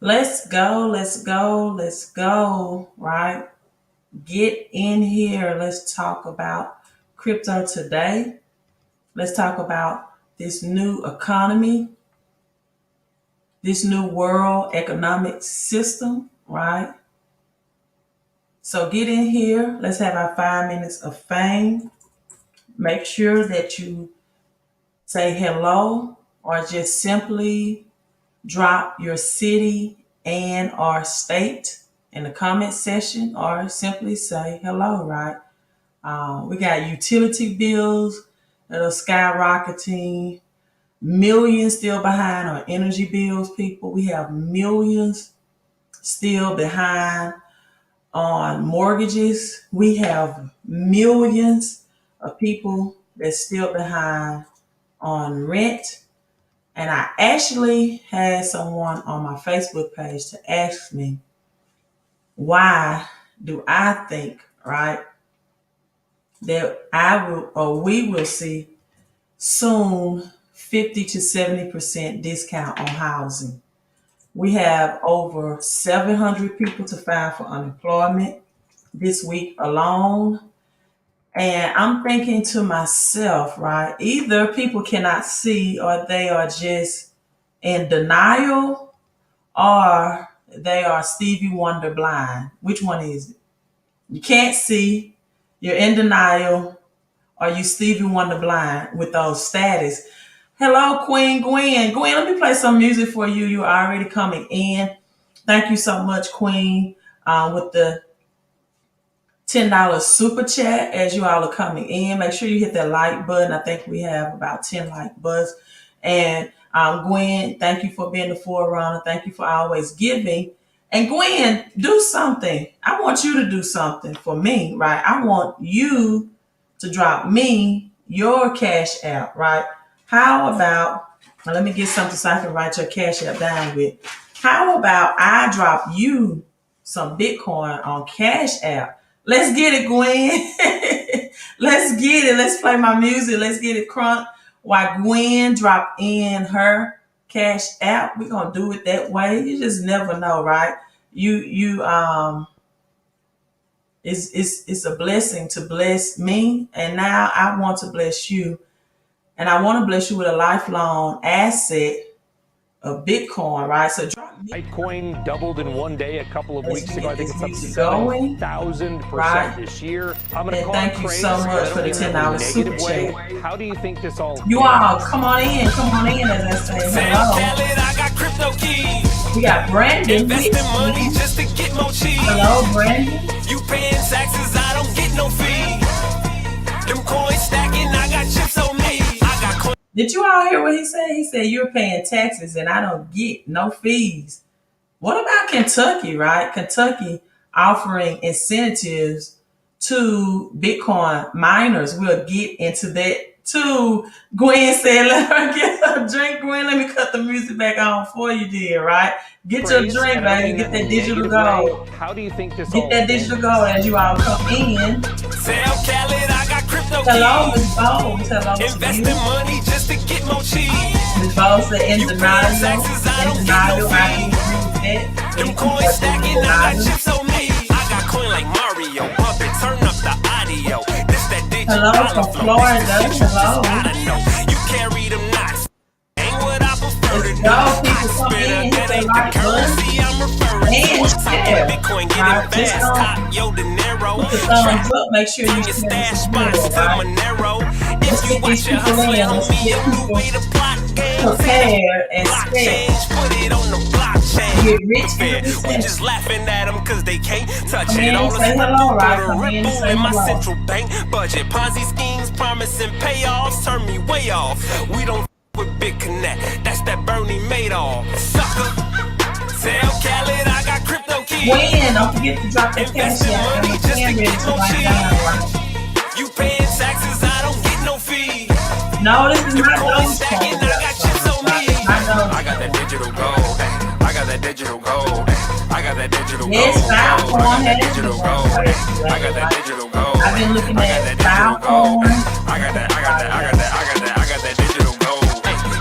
Let's go, let's go, let's go, right? Get in here. Let's talk about crypto today. Let's talk about this new economy, this new world economic system, right? So get in here. Let's have our 5 minutes of fame. Make sure that you say hello or just simply drop your city and or state in the comment section or simply say hello, right? We got utility bills that are skyrocketing, millions still behind on energy bills, people. We have millions still behind on mortgages. We have millions of people that's still behind on rent. And I actually had someone on my Facebook page to ask me, why do I think, right, that I will or we will see soon 50 to 70% discount on housing? We have over 700 people to file for unemployment this week alone. And I'm thinking to myself, right, either people cannot see or they are just in denial or they are Stevie Wonder blind. Which one is it? You can't see, you're in denial, or you Stevie Wonder blind with those status. Hello, Queen Gwen. Gwen, let me play some music for you. You're already coming in. Thank you so much, Queen, with the $10 super chat as you all are coming in. Make sure you hit that like button. I think we have about 10 like buttons. And Gwen, thank you for being the forerunner. Thank you for always giving. And Gwen, do something. I want you to do something for me, right? I want you to drop me your cash app, right? How about, now let me get something so I can write your cash app down with. How about I drop you some Bitcoin on Cash App? Let's get it, Gwen. Let's get it. Let's play my music. Let's get it crunk. While Gwen drop in her Cash App, we're gonna do it that way. You just never know, right? It's a blessing to bless me, and now I want to bless you, and I want to bless you with a lifelong asset of Bitcoin, right? So drop me. Litecoin doubled in one day a couple of weeks ago. I think it's up Going 7,000% this year. I'm going to call thank you so much for the $10 super chat. How do you think this all? You all come on in, as I say hello. I got crypto keys. We got Brandon. Investing money just to get more cheese. Hello, Brandon. You paying taxes, I don't get no fee. Them coins stacking, I got chips on me. I got coins. Did you all hear what he said? He said you're paying taxes and I don't get no fees. What about Kentucky, right? Kentucky offering incentives to Bitcoin miners. We'll get into that too. Gwen said, let her get a drink. Gwen, let me cut the music back on for you, dear, right? Get your drink, baby. Get that digital gold. How do you think this Get that digital gold as you all come in. Tell Khaled I got crypto Hello, keys. Ms. Bowles. Hello to Investing you. money just to get more cheese. Ms. Bowles said in You paying denial. taxes, I In don't get denial. no I fee. can agree with that. Them coins stacking, I got chips on me. I got coin like Mario. Bump it, turn up the audio. This that digital Hello dollar from flow. Florida. This shit you just Hello. gotta know. You carry them knots. Ain't what I prefer to Let's do. go, I people. Come spit in. up, Hit that the ain't the like button. currency I'm referring And to. share. Bitcoin getting Right, just fast. don't Top, yo, De Niro. put the thumbs up. Make sure you Turn your share stash this spots video, to right? Monero. Let's If you get these watch your people hustling, in. Let's homie, get a new people way to plot games. prepared and set. Blockchains, put it on the blockchain. Get rich Fair. in this We session. just laughing at them cause they can't touch Come it. in All and this say hello, right? put a Come in and ripple say in my hello. central bank budget. Ponzi schemes promising payoffs turn me way off. We don't with Big Connect. That's that Bernie Madoff. Sucker. Tell Khaled I got crypto keys. When? Don't forget to drop that cash Investing out. money And just to ready get to more write cheese. down, right? You paying taxes, I don't get no fee. No, this is Them not coins those stacking, coins. I got chips on me. Not those. I got that digital gold. I got that digital gold. I got that digital Yes, gold. I Filecoin got that has digital been gold. going crazy I got that lately, digital gold. I've been looking I got at that digital gold. Filecoin. I got that digital gold.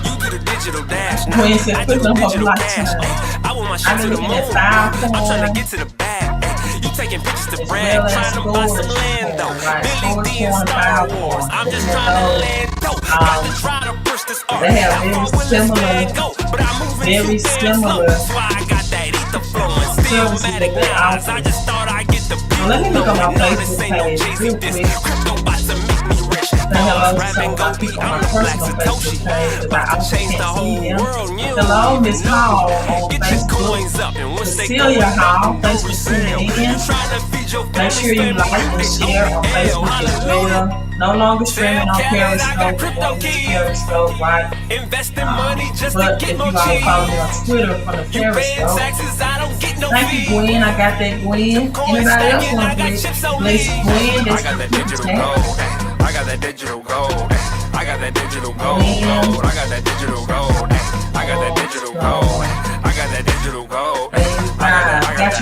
You do the digital dash. Gwen said, I put do them the up digital like cash. time. I want my shit I've to been the looking at moon. I'm trying to Filecoin get to the bag. You taking pictures to as brag, well as trying to buy some storage land though. coin, right? Billy Storage D and coin and Star Wars. Filecoin. I'm just Looking at trying to those. land dope. Got to try to push this art. They have How far will this fan go? But I'm moving too very damn slow. similar That's why I got that ether flowing. Still services matic that they lines. I offer. just thought I'd get the Now let me look on my no, this Facebook ain't no page Jay-Z real this. quick. Crypto about to make me rich. Say hello to Rap some and of go my be, people on I'm my the black personal Satoshi. Facebook page because I About to also change the can't see whole them. world. You Hello, don't Miss even know Hall me. on Get your Facebook. coins up and once they go Cecilia up, Hall, no thanks for resale. tuning You in. trying to feed your Make sure you family, like and it's share on OBL. Facebook as Hallelujah. well. No longer streaming Sam on Khaled, I got Periscope. We crypto won't use keys. Periscope, right? Investing money just to But get if more you all follow me on cheese. Twitter from the You paying Periscope, taxes, I don't get no thank you, fees. Gwen. I got that, Gwen. Coin Anybody else stacking, want I to got chips on bless leaves. Gwen? I That's got the that super digital chat. gold. I got that digital gold. I got that digital gold. I got that digital gold. I got that digital gold. I got that digital gold. I got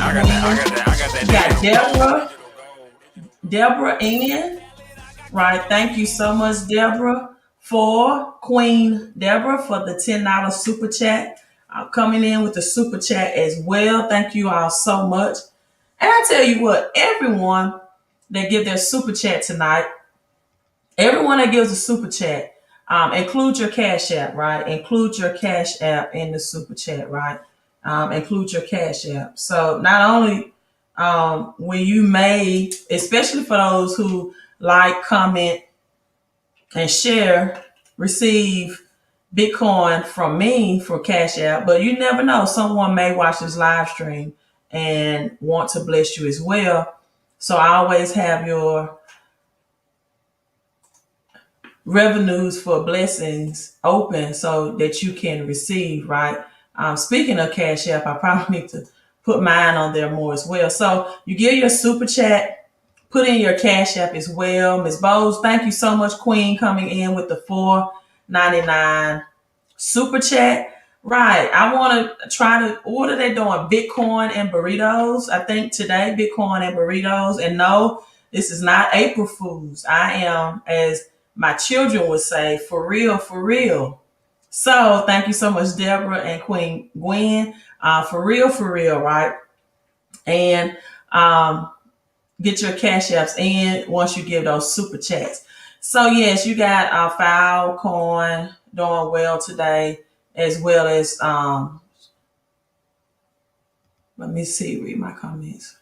that. You got Deborah N. Right. Thank you so much, Deborah, for Queen Deborah for the $10 super chat. Coming in with the super chat as well. Thank you all so much. And I tell you what, everyone that give their super chat tonight, everyone that gives a super chat, include your Cash App, right? Include your Cash App in the super chat, right? Include your Cash App. So not only when you may, especially for those who like, comment, and share, receive Bitcoin from me for Cash App, but you never know. Someone may watch this live stream and want to bless you as well. So I always have your revenues for blessings open so that you can receive, right? Speaking of Cash App, I probably need to put mine on there more as well. So you give your super chat, put in your Cash App as well. Ms. Bowes, thank you so much, Queen, coming in with the $4.99 super chat. Right. I want to try to, what are they doing? Bitcoin and burritos. I think today, Bitcoin and burritos. And no, this is not April Fools. I am, as my children would say, for real, for real. So thank you so much, Deborah and Queen Gwen. For real, right? And get your Cash Apps in once you give those super chats. So yes, you got Filecoin doing well today, as well as let me see, read my comments.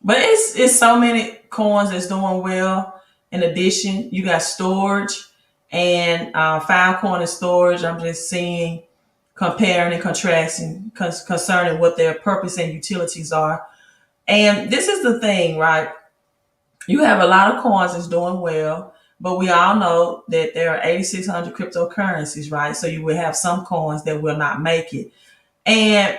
But it's so many coins that's doing well. In addition, you got storage and Filecoin and storage. I'm just seeing, comparing and contrasting concerning what their purpose and utilities are. And this is the thing, right? You have a lot of coins that's doing well, but we all know that there are 8,600 cryptocurrencies, right? So you will have some coins that will not make it. And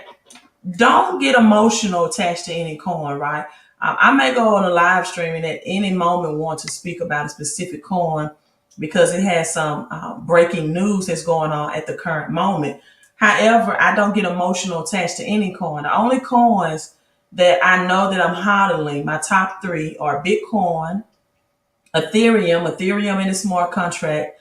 don't get emotional attached to any coin, right? I may go on a live stream and at any moment want to speak about a specific coin because it has some breaking news that's going on at the current moment. However, I don't get emotional attached to any coin. The only coins that I know that I'm hodling, my top three, are Bitcoin, Ethereum in the smart contract.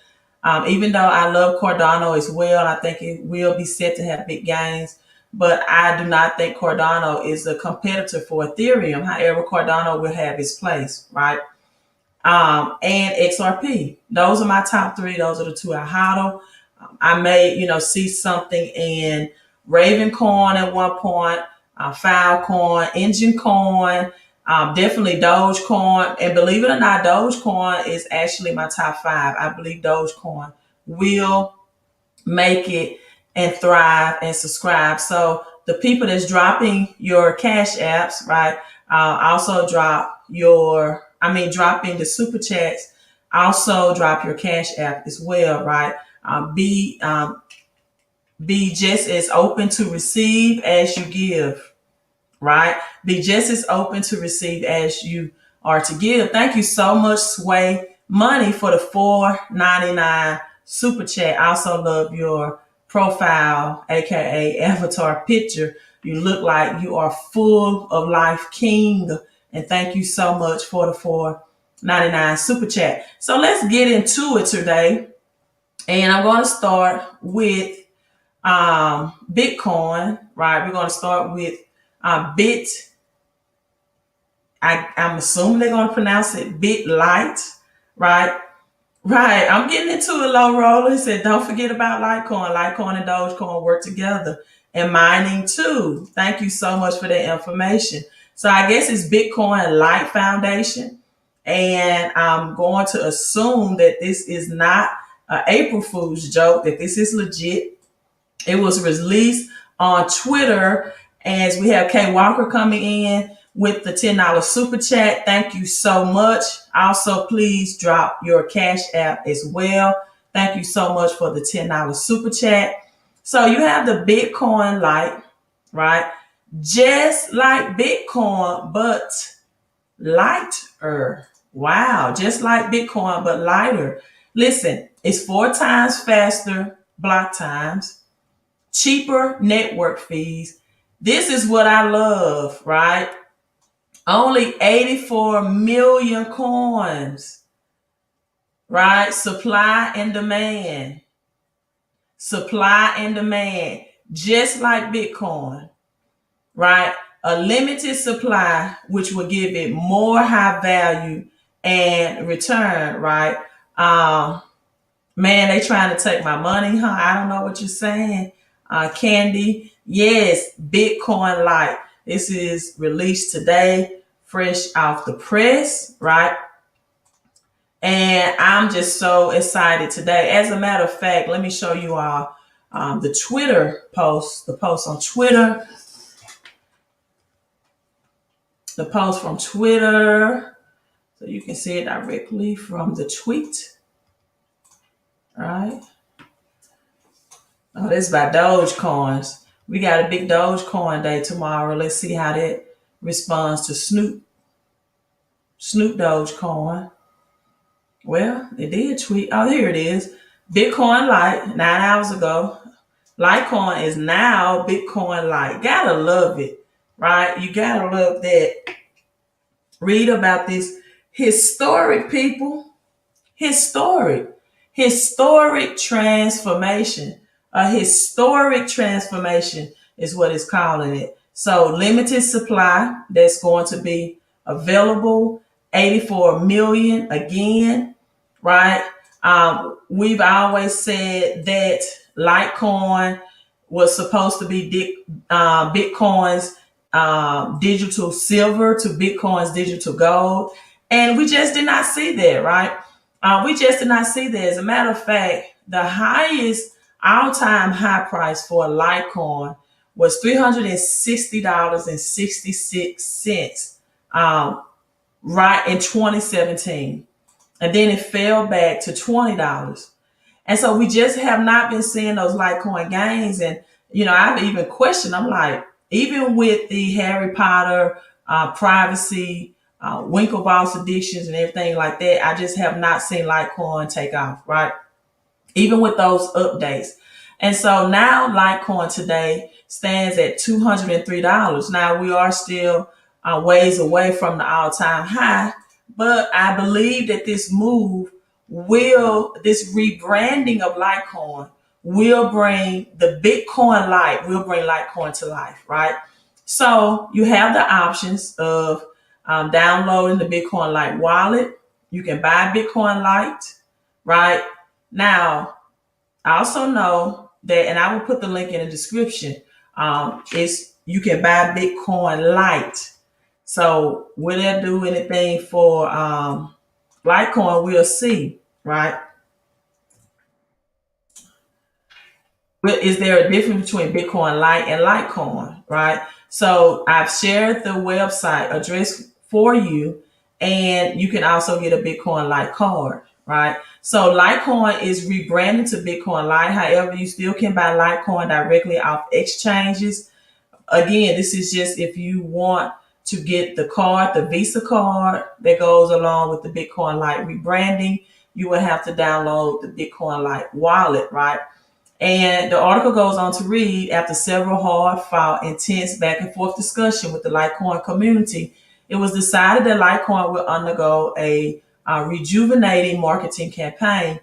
Even though I love Cardano as well, I think it will be set to have big gains, but I do not think Cardano is a competitor for Ethereum. However, Cardano will have its place, right? And XRP. Those are my top three. Those are the two I hodl. I may, see something in Ravencoin at one point, Filecoin, Engine Coin, definitely Dogecoin. And believe it or not, Dogecoin is actually my top five. I believe Dogecoin will make it and thrive and subscribe. So the people that's dropping your Cash Apps, right? Also drop dropping the super chats. Also drop your Cash App as well, right? Be just as open to receive as you give, right? Be just as open to receive as you are to give. Thank you so much, Sway Money, for the $4.99 super chat. I also love your profile, aka avatar picture. You look like you are full of life, king. And thank you so much for the $4.99 super chat. So let's get into it today. And I'm going to start with Bitcoin, right? We're going to start with I'm assuming they're going to pronounce it BitLite, right? Right. I'm getting into a low roller. He said, don't forget about Litecoin. Litecoin and Dogecoin work together. And mining too. Thank you so much for that information. So I guess it's BitcoinLite Foundation. And I'm going to assume that this is not an April Fool's joke, that this is legit. It was released on Twitter as we have Kay Walker coming in with the $10 super chat. Thank you so much. Also, please drop your Cash App as well. Thank you so much for the $10 super chat. So you have the BitcoinLite, right? Just like Bitcoin, but lighter. Wow, just like Bitcoin, but lighter. Listen, it's 4 times faster block times, cheaper network fees. This is what I love, right? Only 84 million coins, right? Supply and demand. Supply and demand, just like Bitcoin, right? A limited supply, which will give it more high value and return, right? Man, they trying to take my money, huh? I don't know what you're saying. Candy, yes, BitcoinLite. This is released today, fresh off the press, right? And I'm just so excited today. As a matter of fact, let me show you all the Twitter post, the post on Twitter, the post from Twitter. So you can see it directly from the tweet. All right. Oh, this is by Dogecoins. We got a big Dogecoin day tomorrow. Let's see how that responds to Snoop Dogecoin. Well, it did tweet. Oh, here it is. BitcoinLite 9 hours ago. Litecoin is now BitcoinLite. Gotta love it, right? You gotta love that. Read about this historic, people. Historic transformation. A historic transformation is what it's calling it. So limited supply that's going to be available, 84 million again, right? We've always said that Litecoin was supposed to be Bitcoin's digital silver to Bitcoin's digital gold. And we just did not see that, right? We just did not see that. As a matter of fact, the highest all-time high price for a Litecoin was $360.66 right in 2017. And then it fell back to $20. And so we just have not been seeing those Litecoin gains. And, I've even questioned, I'm like, even with the Harry Potter privacy, Winklevoss addictions and everything like that, I just have not seen Litecoin take off, right? Even with those updates. And so now Litecoin today stands at $203. Now we are still ways away from the all-time high, but I believe that this rebranding of Litecoin will bring the BitcoinLite, will bring Litecoin to life, right? So you have the options of downloading the BitcoinLite wallet. You can buy BitcoinLite, right? Now, I also know that, and I will put the link in the description, you can buy BitcoinLite. So will that do anything for Litecoin? We'll see, right? But is there a difference between BitcoinLite and Litecoin, right? So I've shared the website address for you, and you can also get a BitcoinLite card, right? So Litecoin is rebranded to BitcoinLite. However, you still can buy Litecoin directly off exchanges. Again, this is just if you want to get the card, the Visa card that goes along with the BitcoinLite rebranding, you will have to download the BitcoinLite wallet, right? And the article goes on to read, after several hard-fought, intense back-and-forth discussion with the Litecoin community, it was decided that Litecoin will undergo a rejuvenating marketing campaign.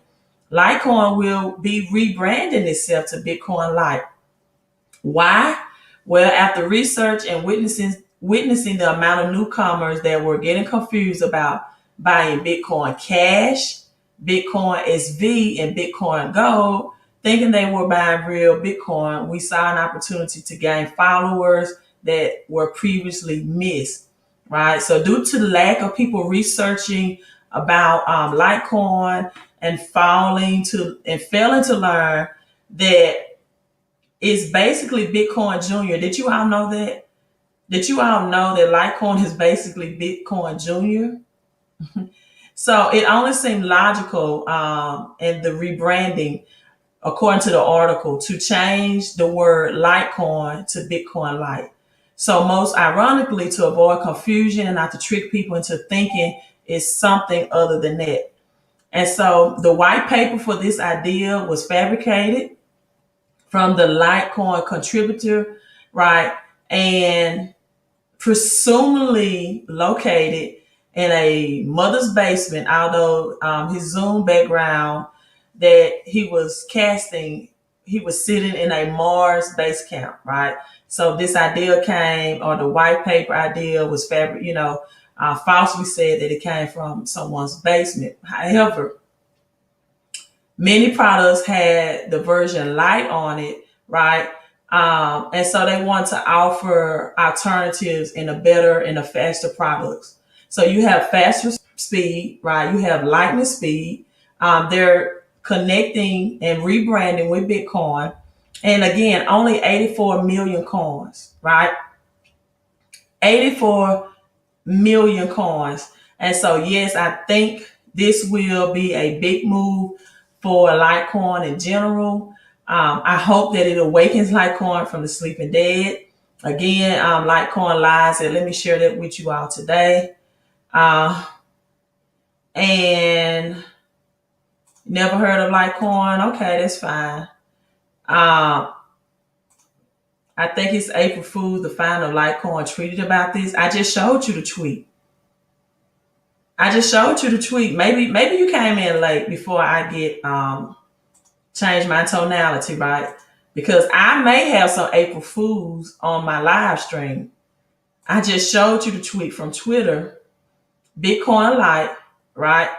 Litecoin will be rebranding itself to BitcoinLite. Why? Well, after research and witnessing the amount of newcomers that were getting confused about buying Bitcoin Cash, Bitcoin SV, and Bitcoin Gold, thinking they were buying real Bitcoin, we saw an opportunity to gain followers that were previously missed, right? So due to the lack of people researching about Litecoin and failing to learn that it's basically Bitcoin Junior. Did you all know that? Did you all know that Litecoin is basically Bitcoin Junior? So it only seemed logical in the rebranding, according to the article, to change the word Litecoin to BitcoinLite. So most ironically, to avoid confusion and not to trick people into thinking it's something other than that. And so the white paper for this idea was fabricated from the Litecoin contributor, right? And presumably located in a mother's basement, although his Zoom background that he was casting, he was sitting in a Mars base camp, right? So this idea came, or the white paper idea was falsely said that it came from someone's basement. However, many products had the version light on it, right? And so they want to offer alternatives in a better and a faster products. So you have faster speed, right? You have lightning speed. They're connecting and rebranding with Bitcoin. And again, only 84 million coins, right? 84 million coins. And so, yes, I think this will be a big move for Litecoin in general. I hope that it awakens Litecoin from the sleeping dead. Again, Litecoin lies, and let me share that with you all today. And never heard of Litecoin? Okay, that's fine. I think it's April Fool, the founder of Litecoin, tweeted about this. I just showed you the tweet. Maybe you came in late before I get change my tonality, right? Because I may have some April Fools on my live stream. I just showed you the tweet from Twitter, BitcoinLite, right?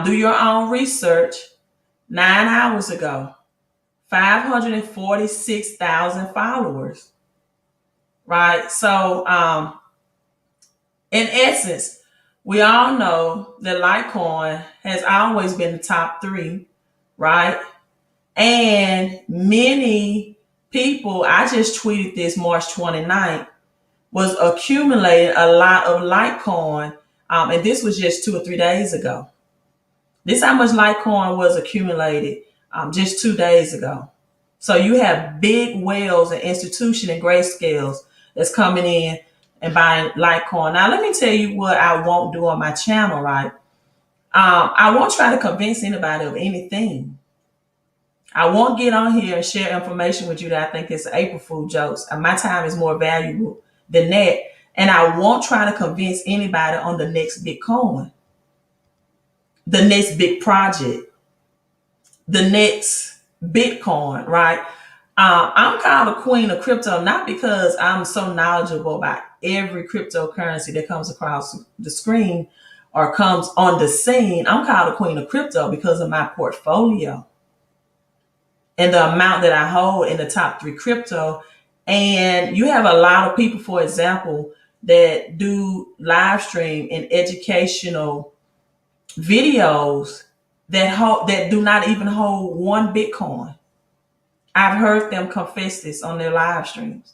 Do your own research. 9 hours ago, 546,000 followers, right? So, in essence, we all know that Litecoin has always been the top 3, right? And many people, I just tweeted this March 29th, was accumulating a lot of Litecoin. And this was just 2 or 3 days ago. This is how much Litecoin was accumulated just 2 days ago. So you have big whales and institution and grayscales that's coming in and buying Litecoin. Now, let me tell you what I won't do on my channel, right? I won't try to convince anybody of anything. I won't get on here and share information with you that I think is April Fool jokes. My time is more valuable than that. And I won't try to convince anybody on the next Bitcoin, the next big project, the next Bitcoin, right? I'm called the queen of crypto, not because I'm so knowledgeable about every cryptocurrency that comes across the screen or comes on the scene. I'm called the queen of crypto because of my portfolio and the amount that I hold in the top 3 crypto. And you have a lot of people, for example, that do live stream and educational videos that do not even hold 1 Bitcoin. I've heard them confess this on their live streams.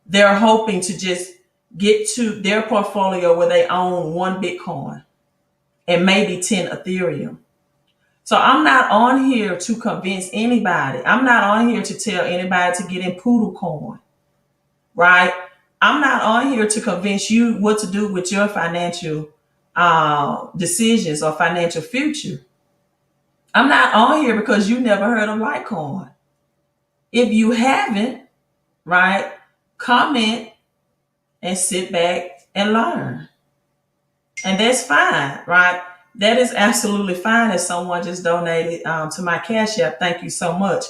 They're hoping to just get to their portfolio where they own 1 Bitcoin and maybe 10 Ethereum. So I'm not on here to convince anybody. I'm not on here to tell anybody to get in Poodle Coin, right? I'm not on here to convince you what to do with your financial decisions or financial future. I'm not on here because you never heard of Litecoin. If you haven't, right, comment and sit back and learn. And that's fine, right? That is absolutely fine if someone just donated to my Cash App. Thank you so much.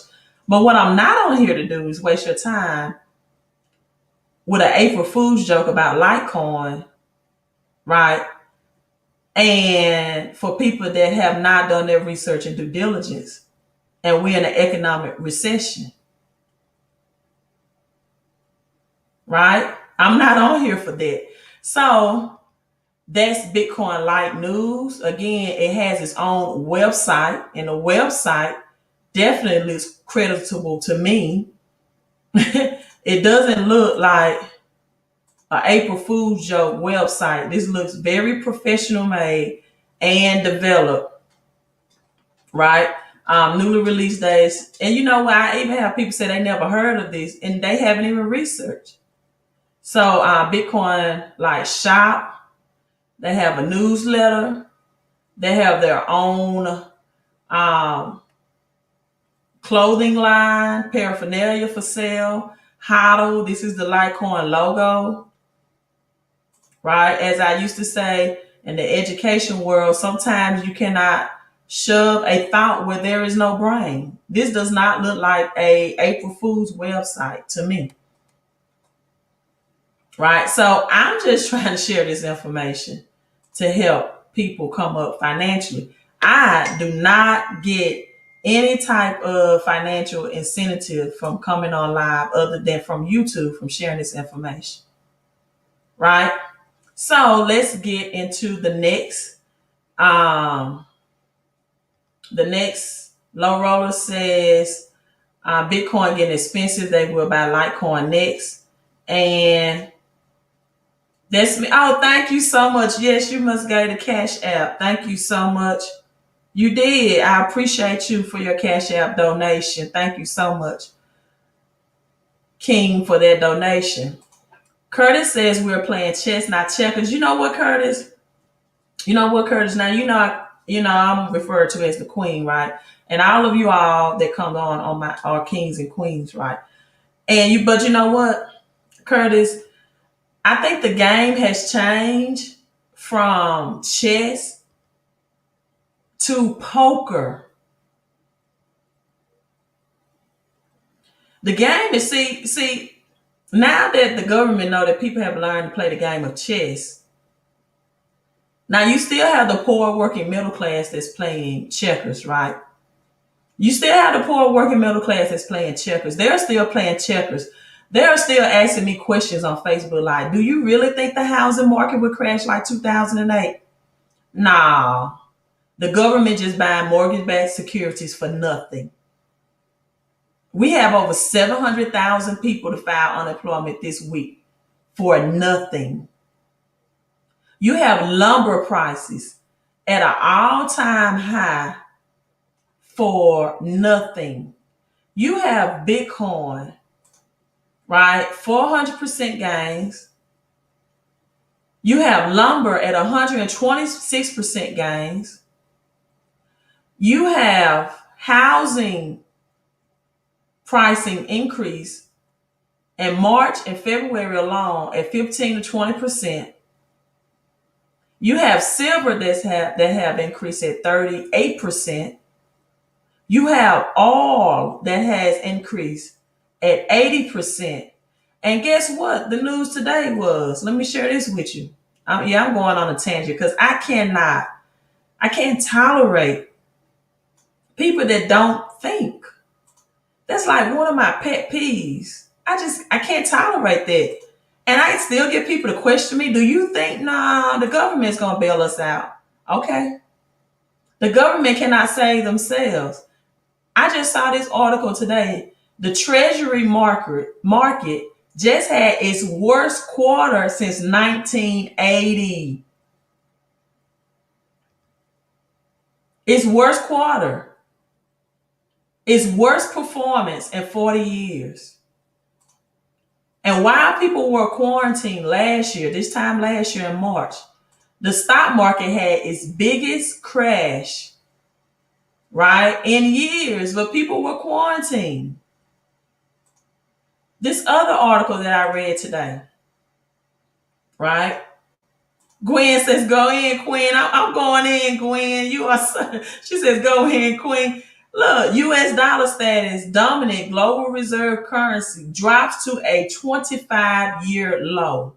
But what I'm not on here to do is waste your time with an April Fool's joke about Litecoin, right? And for people that have not done their research and due diligence, and we're in an economic recession, right? I'm not on here for that. So that's BitcoinLite news. Again, it has its own website, and the website definitely looks creditable to me. It doesn't look like an April Fool's joke website. This looks very professional made and developed, right? Newly released days. And you know what? I even have people say they never heard of this and they haven't even researched. So BitcoinLite shop, they have a newsletter, they have their own clothing line, paraphernalia for sale, HODL. This is the Litecoin logo, right? As I used to say in the education world, sometimes you cannot shove a thought where there is no brain. This does not look like a April Fool's website to me, right? So I'm just trying to share this information to help people come up financially. I do not get any type of financial incentive from coming on live other than from YouTube, from sharing this information, right? So let's get into the next. The next low roller says Bitcoin getting expensive. They will buy Litecoin next. And that's me. Oh, thank you so much. Yes, you must go to Cash App. Thank you so much. You did. I appreciate you for your Cash App donation. Thank you so much, King, for that donation. Curtis says we're playing chess, not checkers. You know what, Curtis? Now I'm referred to as the queen, right? And all of you all that come on my are kings and queens, right? But you know what, Curtis? I think the game has changed from chess to poker. The game is see now that the government know that people have learned to play the game of chess. Now you still have the poor working middle class that's playing checkers, right? You still have the poor working middle class that's playing checkers. They're still playing checkers. They're still asking me questions on Facebook like, do you really think the housing market would crash like 2008? No. The government just buying mortgage-backed securities for nothing. We have over 700,000 people to file unemployment this week for nothing. You have lumber prices at an all-time high for nothing. You have Bitcoin, right? 400% gains. You have lumber at 126% gains. You have housing pricing increase in March and February alone at 15 to 20%. You have silver that have increased at 38%. You have oil that has increased at 80%. And guess what? The news today was, let me share this with you. I'm going on a tangent because I can't tolerate people that don't think. That's like one of my pet peeves. I can't tolerate that. And I still get people to question me. Do you think, nah, the government's going to bail us out? Okay. The government cannot save themselves. I just saw this article today. The Treasury market just had its worst quarter since 1980. Its worst quarter. Its worst performance in 40 years. And while people were quarantined this time last year in March, the stock market had its biggest crash, right, in years, but people were quarantined. This other article that I read today, right? Gwen says, go in, Queen. I'm going in, Gwen. She says, go in, Queen. Look, US dollar status, dominant global reserve currency, drops to a 25-year low.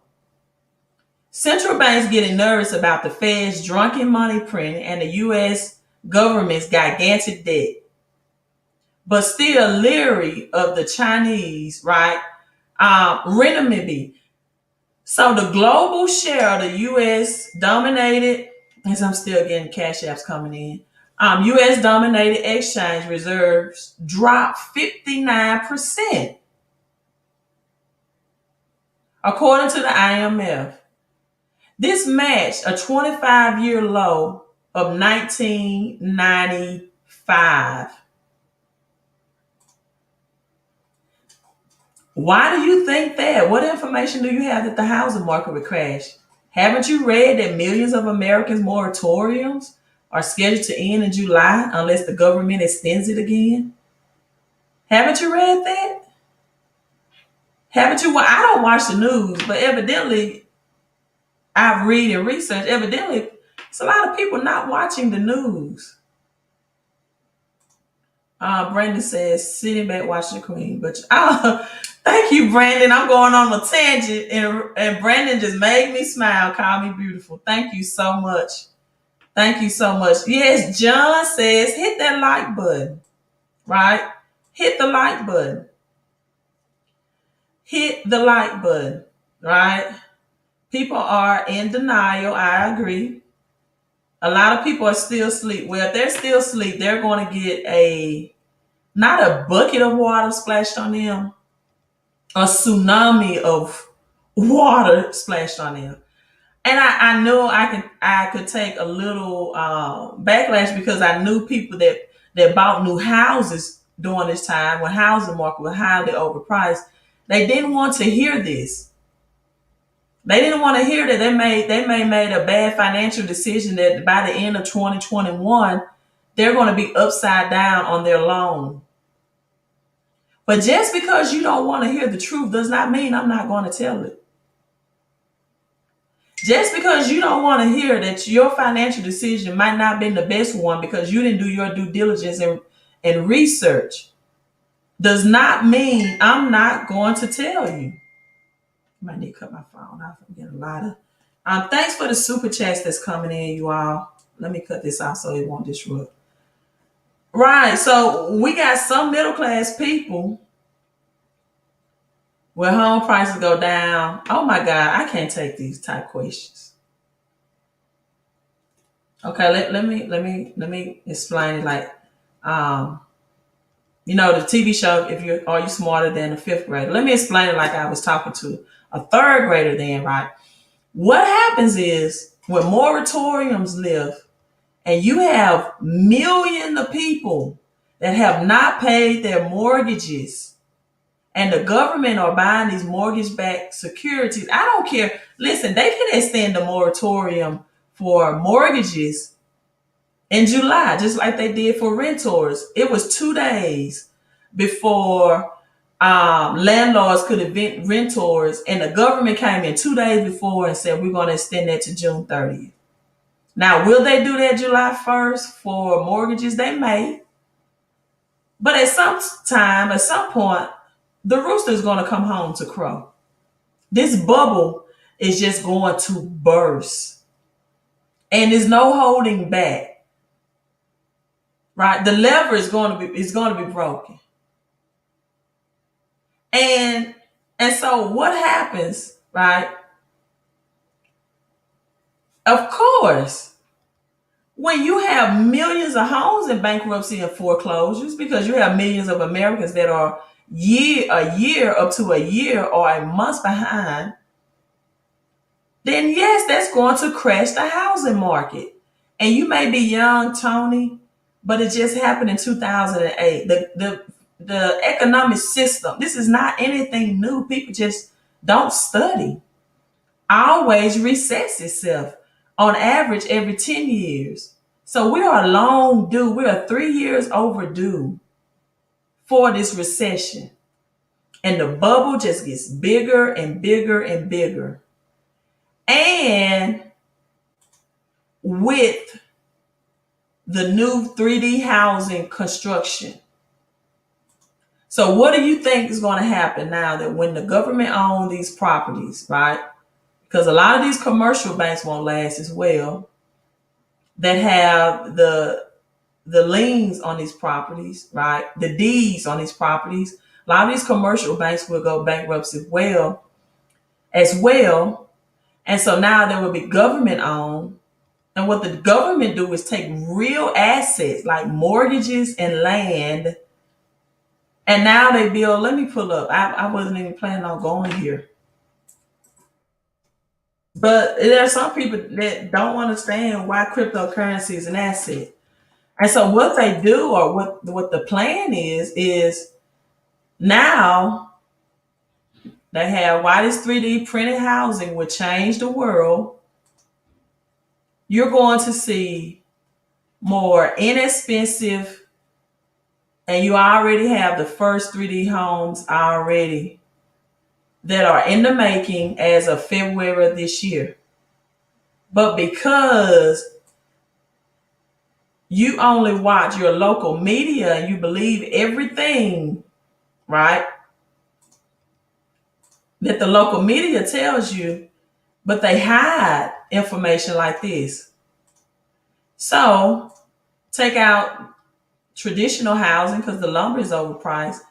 Central banks getting nervous about the Fed's drunken money printing and the US government's gigantic debt, but still leery of the Chinese, right? Renminbi. So the global share of the US dominated, as I'm still getting cash apps coming in, US dominated exchange reserves dropped 59%, according to the IMF. This matched a 25-year low of 1995. Why do you think that? What information do you have that the housing market would crash? Haven't you read that millions of Americans' moratoriums are scheduled to end in July unless the government extends it again? Haven't you read that? Haven't you? Well, I don't watch the news, but evidently I've read and researched. Evidently, it's a lot of people not watching the news. Brandon says, sitting back watching the Queen. But thank you, Brandon. I'm going on a tangent, and Brandon just made me smile, call me beautiful. Thank you so much. Thank you so much. Yes, John says, hit that like button, right? Hit the like button. Hit the like button, right? People are in denial. I agree. A lot of people are still asleep. Well, if they're still asleep, they're going to get not a bucket of water splashed on them, a tsunami of water splashed on them. And I know I could take a little backlash because I knew people that bought new houses during this time when housing market was highly overpriced. They didn't want to hear this. They didn't want to hear that they may made a bad financial decision that by the end of 2021 they're going to be upside down on their loan. But just because you don't want to hear the truth does not mean I'm not going to tell it. Just because you don't want to hear that your financial decision might not have been the best one because you didn't do your due diligence and research does not mean I'm not going to tell you. I might need to cut my phone off. I'm getting a lot of thanks for the super chats that's coming in, you all. Let me cut this off so it won't disrupt. Right, so we got some middle class people where home prices go down. Oh my God, I can't take these type questions. Okay, let me explain it like, the TV show, Are You Smarter Than a Fifth Grader? Let me explain it like I was talking to a third grader then, right? What happens is when moratoriums lift and you have millions of people that have not paid their mortgages and the government are buying these mortgage-backed securities. I don't care. Listen, they can extend the moratorium for mortgages in July, just like they did for renters. It was 2 days before landlords could evict renters, and the government came in 2 days before and said, we're going to extend that to June 30th. Now, will they do that July 1st for mortgages? They may. But at some point, the rooster is going to come home to crow. This bubble is just going to burst. And there's no holding back. Right? The lever is going to be broken. And so what happens, right? Of course, when you have millions of homes in bankruptcy and foreclosures, because you have millions of Americans that are a year up to a year or a month behind, then yes, that's going to crash the housing market. And you may be young, Tony, but it just happened in 2008. The economic system, this is not anything new. People just don't study. Always resets itself on average every 10 years. So we are long due. We are 3 years overdue for this recession. And the bubble just gets bigger and bigger and bigger. And with the new 3D housing construction. So what do you think is going to happen now that when the government owns these properties, right? Because a lot of these commercial banks won't last as well, that have the liens on these properties, right? The deeds on these properties. A lot of these commercial banks will go bankrupt as well. And so now they will be government owned. And what the government do is take real assets like mortgages and land. And now they build, let me pull up. I wasn't even planning on going here. But there are some people that don't understand why cryptocurrency is an asset. And so what they do, or what the plan is now they have why this 3D printed housing would change the world. You're going to see more inexpensive, and you already have the first 3D homes already that are in the making as of February of this year. But because you only watch your local media and you believe everything, right, that the local media tells you, but they hide information like this. So take out traditional housing because the lumber is overpriced,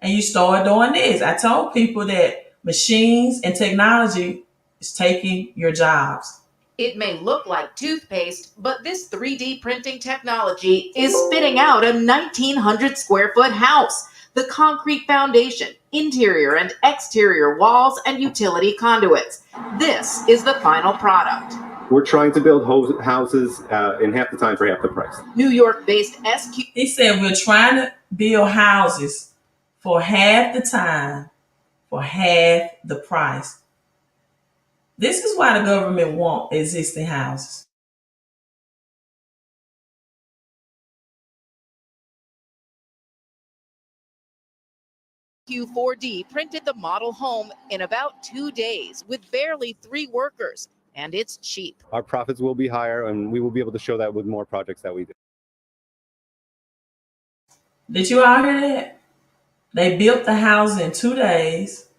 and you start doing this. I told people that machines and technology is taking your jobs. It may look like toothpaste, but this 3D printing technology is spitting out a 1,900 square foot house. The concrete foundation, interior and exterior walls, and utility conduits. This is the final product. We're trying to build houses in half the time for half the price. New York-based SQ. He said we're trying to build houses for half the time, for half the price. This is why the government wants existing houses. Q4D printed the model home in about 2 days with barely 3 workers, and it's cheap. Our profits will be higher, and we will be able to show that with more projects that we do. Did you all hear that? They built the house in 2 days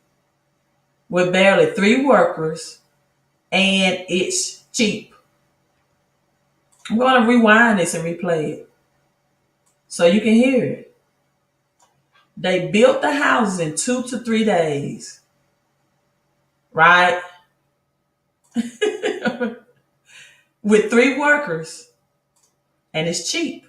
with barely 3 workers, and it's cheap. I'm going to rewind this and replay it so you can hear it. They built the houses in 2 to 3 days, right? With 3 workers, and it's cheap.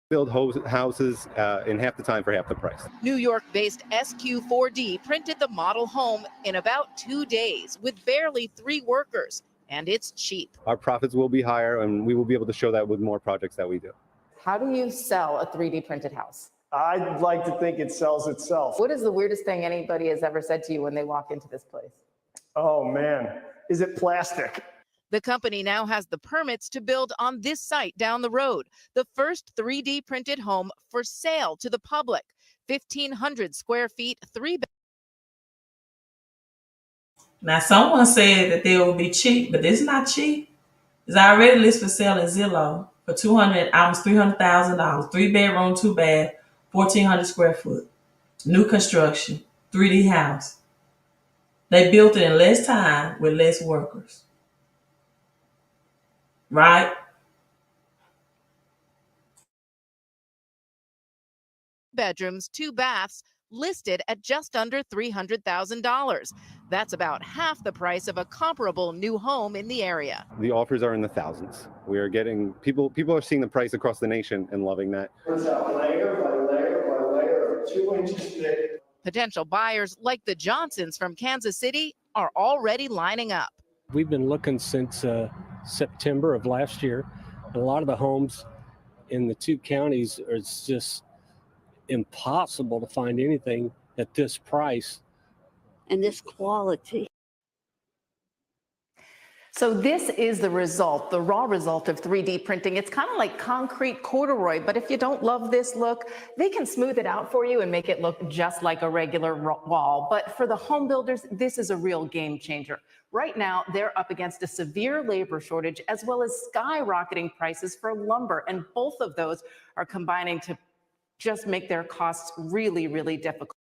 Build houses in half the time for half the price. New York-based SQ4D printed the model home in about 2 days with barely 3 workers, and it's cheap. Our profits will be higher, and we will be able to show that with more projects that we do. How do you sell a 3D printed house? I'd like to think it sells itself. What is the weirdest thing anybody has ever said to you when they walk into this place? Oh man, is it plastic? The company now has the permits to build on this site down the road, the first 3D printed home for sale to the public, 1,500 square feet, 3 Now, someone said that they will be cheap, but this is not cheap. It's already listed for sale in Zillow for almost $300,000. 3-bedroom, 2-bath, 1,400 square foot, new construction, 3D house. They built it in less time with less workers. Right? bedrooms, 2 baths, listed at just under $300,000. That's about half the price of a comparable new home in the area. The offers are in the thousands. We are getting people are seeing the price across the nation and loving that. It's out layer by layer by layer, 2 inches thick. Potential buyers like the Johnsons from Kansas City are already lining up. We've been looking since September of last year. A lot of the homes in the 2 counties, it's just impossible to find anything at this price and this quality. So this is the result, the raw result of 3D printing. It's kind of like concrete corduroy, but if you don't love this look, they can smooth it out for you and make it look just like a regular wall. But for the home builders, this is a real game changer. Right now, they're up against a severe labor shortage as well as skyrocketing prices for lumber. And both of those are combining to just make their costs really, really difficult.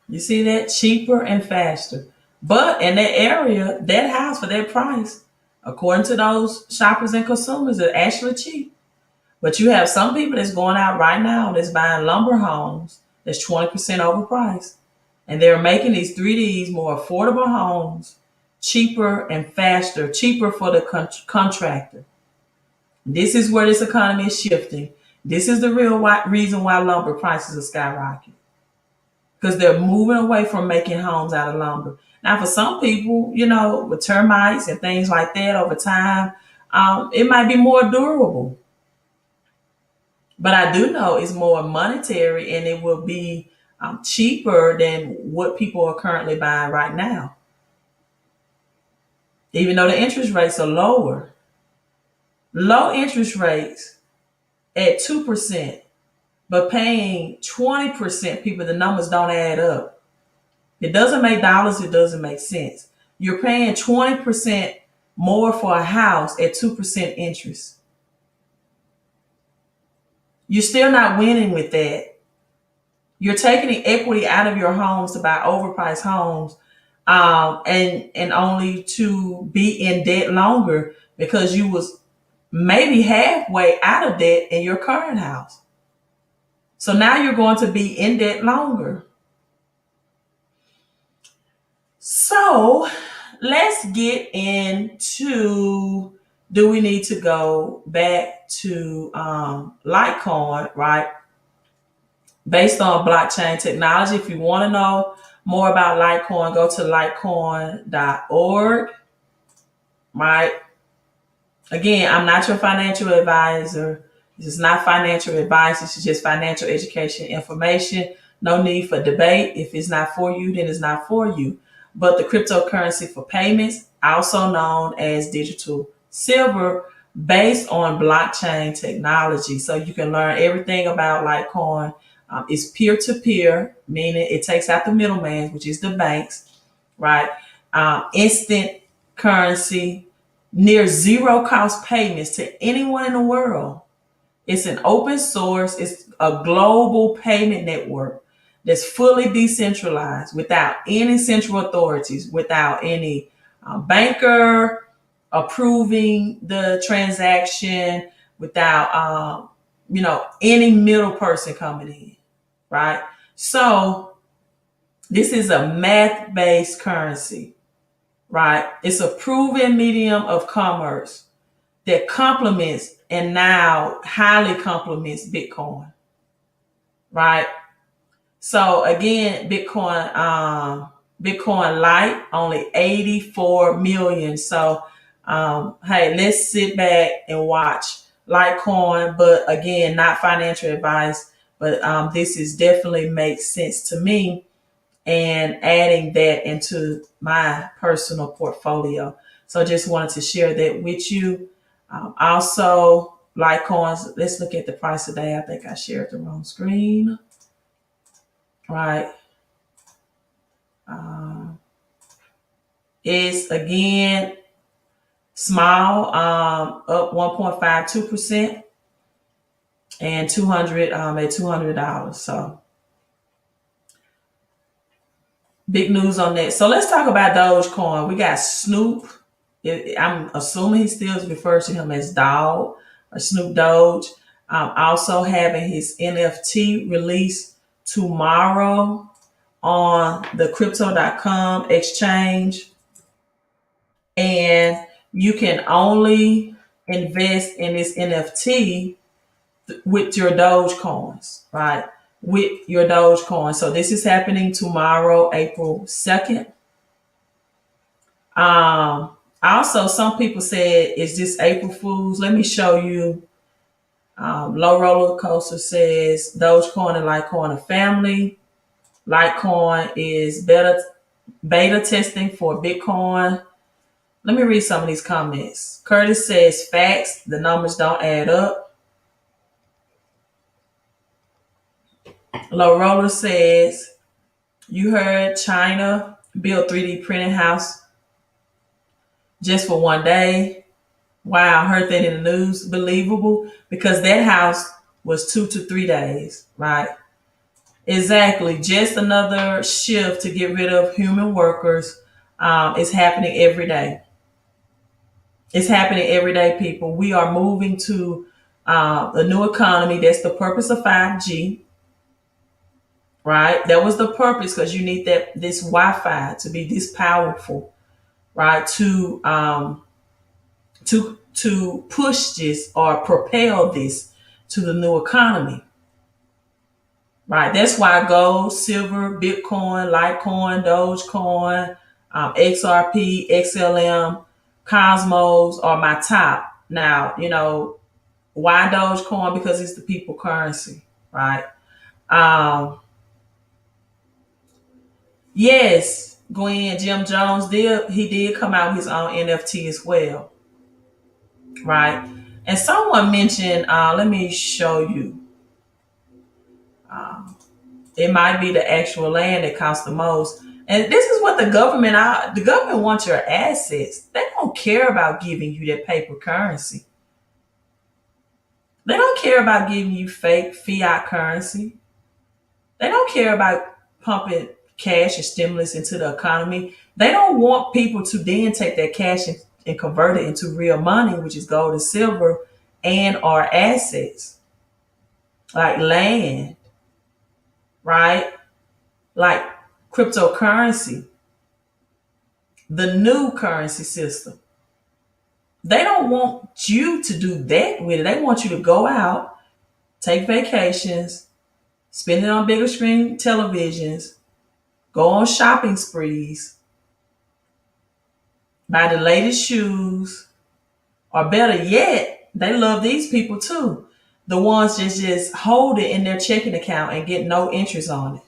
You see that? Cheaper and faster. But in that area, that house for that price, according to those shoppers and consumers, is actually cheap. But you have some people that's going out right now that's buying lumber homes that's 20% overpriced. And they're making these 3Ds more affordable homes cheaper and faster, cheaper for the contractor. This is where this economy is shifting. This is the real reason why lumber prices are skyrocketing. Because they're moving away from making homes out of lumber. Now, for some people, with termites and things like that over time, it might be more durable. But I do know it's more monetary and it will be cheaper than what people are currently buying right now. Even though the interest rates are lower. Low interest rates at 2%, but paying 20%, people, the numbers don't add up. It doesn't make dollars, it doesn't make sense. You're paying 20% more for a house at 2% interest. You're still not winning with that. You're taking the equity out of your homes to buy overpriced homes, and only to be in debt longer because you was maybe halfway out of debt in your current house. So now you're going to be in debt longer. So let's get into, do we need to go back to Litecoin, right? Based on blockchain technology. If you want to know more about Litecoin, go to litecoin.org, right? Again, I'm not your financial advisor. This is not financial advice. This is just financial education information. No need for debate. If it's not for you, then it's not for you. But the cryptocurrency for payments, also known as digital silver, based on blockchain technology. So you can learn everything about Litecoin. It's peer-to-peer, meaning it takes out the middleman, which is the banks, right? Instant currency, near zero cost payments to anyone in the world. It's an open source. It's a global payment network that's fully decentralized without any central authorities, without any banker approving the transaction, without any middle person coming in, right? So this is a math-based currency, right? It's a proven medium of commerce that complements and now highly complements Bitcoin, right? So again, BitcoinLite, only 84 million. So hey, let's sit back and watch Litecoin, but again, not financial advice, but this is definitely makes sense to me, and adding that into my personal portfolio. So just wanted to share that with you. Also, Litecoins, let's look at the price today. I think I shared the wrong screen. Right. It's again small, up 1.52%, and 200 at $200. So big news on that. So let's talk about Dogecoin. We got Snoop. I'm assuming he still refers to him as Dog or Snoop Doge. Also having his NFT release tomorrow on the crypto.com exchange. And you can only invest in this NFT with your Dogecoins, right? With your Dogecoin. So this is happening tomorrow, April 2nd. Also, some people said, is this April Fool's? Let me show you. Low Roller Coaster says Dogecoin and Litecoin are family. Litecoin is better beta testing for Bitcoin. Let me read some of these comments. Curtis says, facts, the numbers don't add up. Low Roller says, you heard China build 3D printing house just for one day. Wow, heard that in the news. Believable, because that house was 2 to 3 days, right? Exactly. Just another shift to get rid of human workers. It's happening every day. It's happening every day, people. We are moving to a new economy. That's the purpose of 5G, right? That was the purpose, because you need this Wi-Fi to be this powerful, right? To push this or propel this to the new economy, right? That's why gold, silver, Bitcoin, Litecoin, Dogecoin, XRP, XLM, Cosmos are my top. Now, why Dogecoin? Because it's the people currency, right? Yes, Gwen, Jim Jones did come out with his own NFT as well, right? And someone mentioned, let me show you. It might be the actual land that costs the most. And this is what the government wants your assets. They don't care about giving you that paper currency. They don't care about giving you fake fiat currency. They don't care about pumping cash and stimulus into the economy. They don't want people to then take that cash and convert it into real money, which is gold and silver and our assets, like land, right? Like cryptocurrency, the new currency system. They don't want you to do that with it. They want you to go out, take vacations, spend it on bigger screen televisions, go on shopping sprees, buy the latest shoes, or better yet, they love these people too. The ones that just hold it in their checking account and get no interest on it.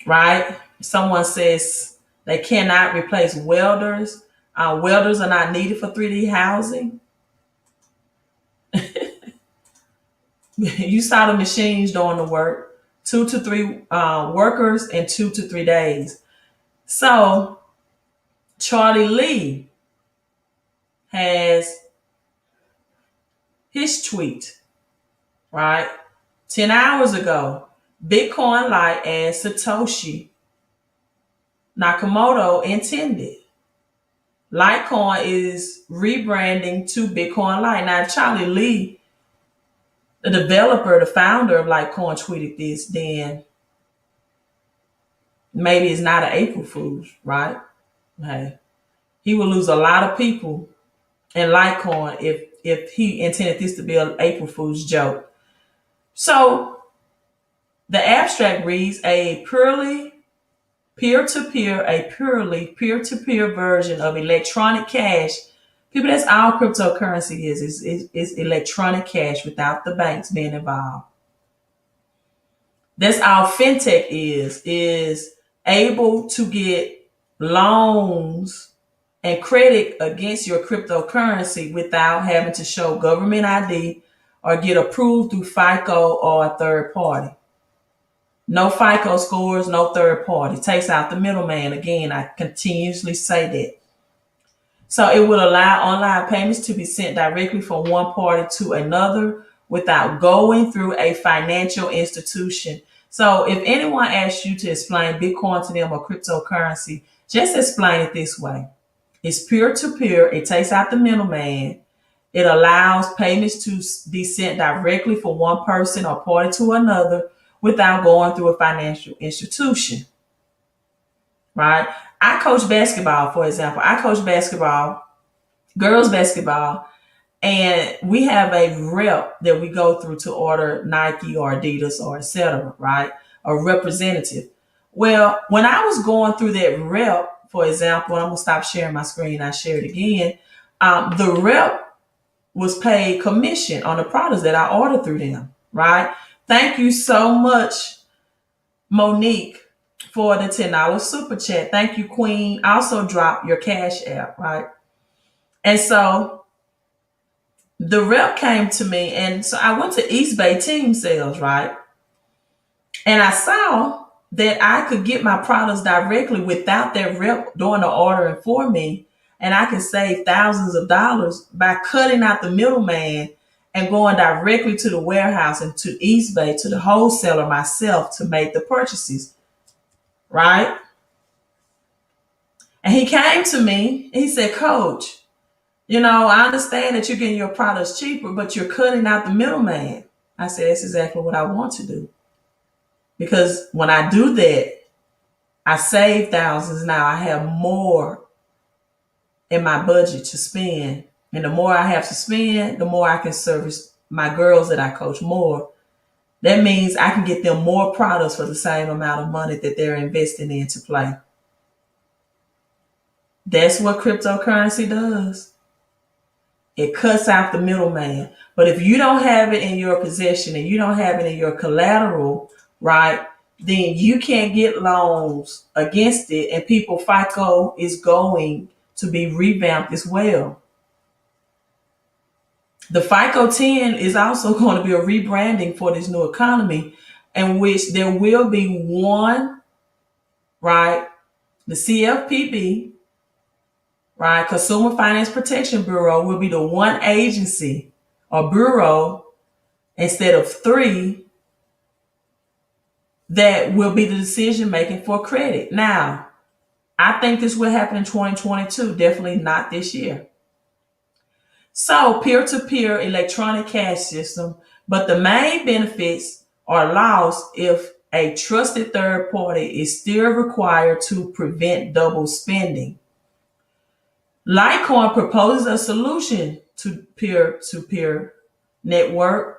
Right? Someone says they cannot replace welders. Welders are not needed for 3D housing. You saw the machines doing the work. 2 to 3 workers in 2 to 3 days. So Charlie Lee has his tweet, right? 10 hours ago, BitcoinLite as Satoshi Nakamoto intended. Litecoin is rebranding to BitcoinLite. Now, Charlie Lee, the developer, the founder of Litecoin, tweeted this, then maybe it's not an April Fool's, right? Hey, he will lose a lot of people in Litecoin if he intended this to be an April Fool's joke. So the abstract reads a purely peer-to-peer version of electronic cash. People, that's all cryptocurrency is electronic cash without the banks being involved. That's all fintech is able to get loans and credit against your cryptocurrency without having to show government ID or get approved through FICO or a third party. No FICO scores, no third party. Takes out the middleman. Again, I continuously say that. So it will allow online payments to be sent directly from one party to another without going through a financial institution. So if anyone asks you to explain Bitcoin to them or cryptocurrency, just explain it this way. It's peer-to-peer. It takes out the middleman. It allows payments to be sent directly from one person or party to another without going through a financial institution, right? I coach basketball, for example. I coach basketball, girls basketball, and we have a rep that we go through to order Nike or Adidas or etc., right? A representative. Well, when I was going through that rep, for example, I'm going to stop sharing my screen. I share it again. The rep was paid commission on the products that I ordered through them, right? Thank you so much, Monique, for the $10 super chat. Thank you, Queen. Also drop your Cash App, right? And so the rep came to me, and so I went to East Bay Team Sales, right? And I saw that I could get my products directly without that rep doing the ordering for me. And I could save thousands of dollars by cutting out the middleman and going directly to the warehouse and to East Bay, to the wholesaler myself to make the purchases, right? And he came to me, he said, Coach, I understand that you're getting your products cheaper, but you're cutting out the middleman. I said, that's exactly what I want to do. Because when I do that, I save thousands. Now I have more in my budget to spend. And the more I have to spend, the more I can service my girls that I coach more. That means I can get them more products for the same amount of money that they're investing in to play. That's what cryptocurrency does. It cuts out the middleman. But if you don't have it in your possession and you don't have it in your collateral, right, then you can't get loans against it, and people FICO is going to be revamped as well. The FICO 10 is also going to be a rebranding for this new economy, in which there will be one, right, the CFPB, right, Consumer Finance Protection Bureau will be the one agency or bureau instead of three that will be the decision making for credit. Now, I think this will happen in 2022, definitely not this year. So, peer-to-peer electronic cash system, but the main benefits are lost if a trusted third party is still required to prevent double spending. Litecoin proposes a solution to peer-to-peer network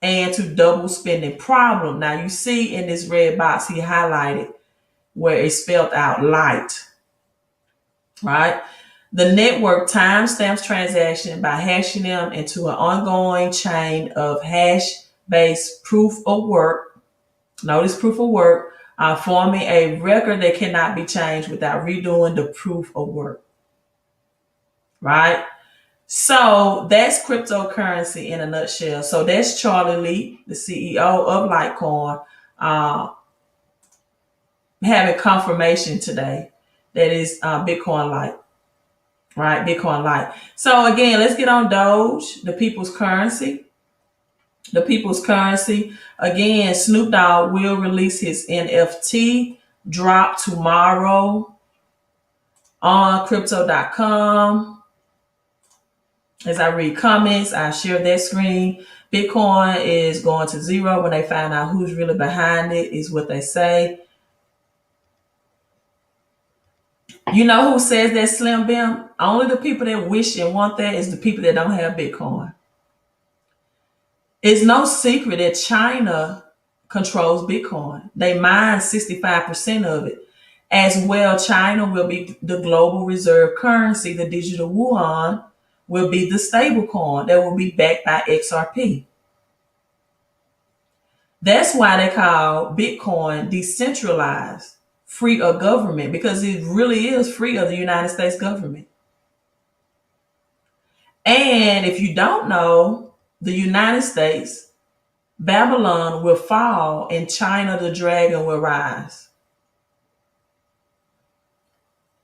and to double spending problem. Now you see in this red box he highlighted where it's spelled out light, right? The network timestamps transaction by hashing them into an ongoing chain of hash-based proof of work. Notice proof of work, forming a record that cannot be changed without redoing the proof of work, right? So that's cryptocurrency in a nutshell. So that's Charlie Lee, the CEO of Litecoin, having confirmation today that is BitcoinLite, right? BitcoinLite. So again, let's get on Doge, the people's currency. The people's currency. Again, Snoop Dogg will release his NFT drop tomorrow on crypto.com. As I read comments, I share that screen. Bitcoin is going to zero when they find out who's really behind it, is what they say. You know who says that, Slim Bim? Only the people that wish and want that is the people that don't have Bitcoin. It's no secret that China controls Bitcoin. They mine 65% of it. As well, China will be the global reserve currency. The digital yuan will be the stable coin that will be backed by XRP. That's why they call Bitcoin decentralized, free of government, because it really is free of the United States government. And if you don't know, the United States, Babylon will fall and China, the dragon, will rise.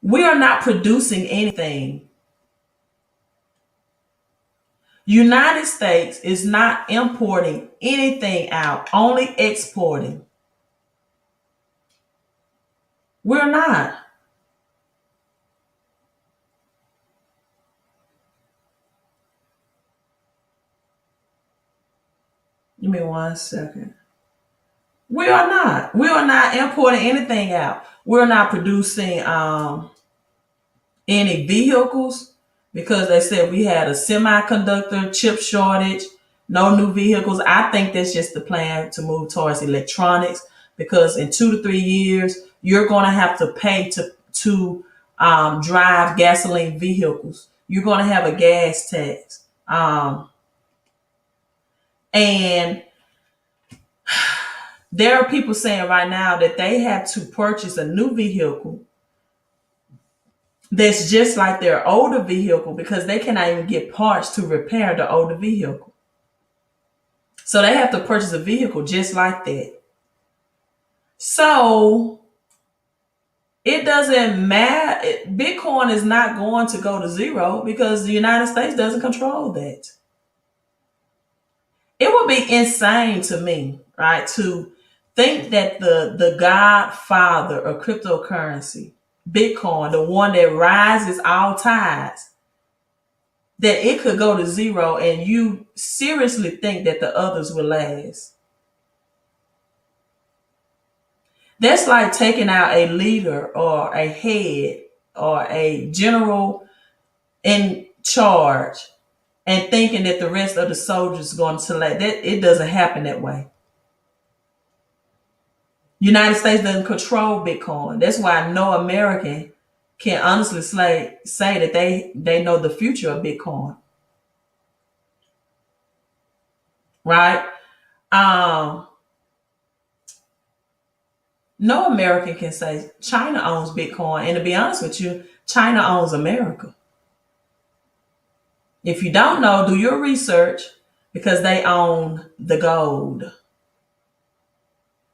We are not producing anything. United States is not importing anything out, only exporting. We're not. Give me 1 second. We are not. We are not importing anything out. We're not producing any vehicles because they said we had a semiconductor chip shortage, no new vehicles. I think that's just the plan to move towards electronics, because in 2 to 3 years, you're going to have to pay to drive gasoline vehicles. You're going to have a gas tax. And there are people saying right now that they have to purchase a new vehicle that's just like their older vehicle because they cannot even get parts to repair the older vehicle. So they have to purchase a vehicle just like that. So it doesn't matter. Bitcoin is not going to go to zero because the United States doesn't control that. It would be insane to me, right, to think that the godfather of cryptocurrency, Bitcoin, the one that rises all tides, that it could go to zero and you seriously think that the others will last. That's like taking out a leader or a head or a general in charge and thinking that the rest of the soldiers are going to let that. It doesn't happen that way. United States doesn't control Bitcoin. That's why no American can honestly say that they know the future of Bitcoin. Right? No American can say China owns Bitcoin. And to be honest with you, China owns America. If you don't know, do your research because they own the gold.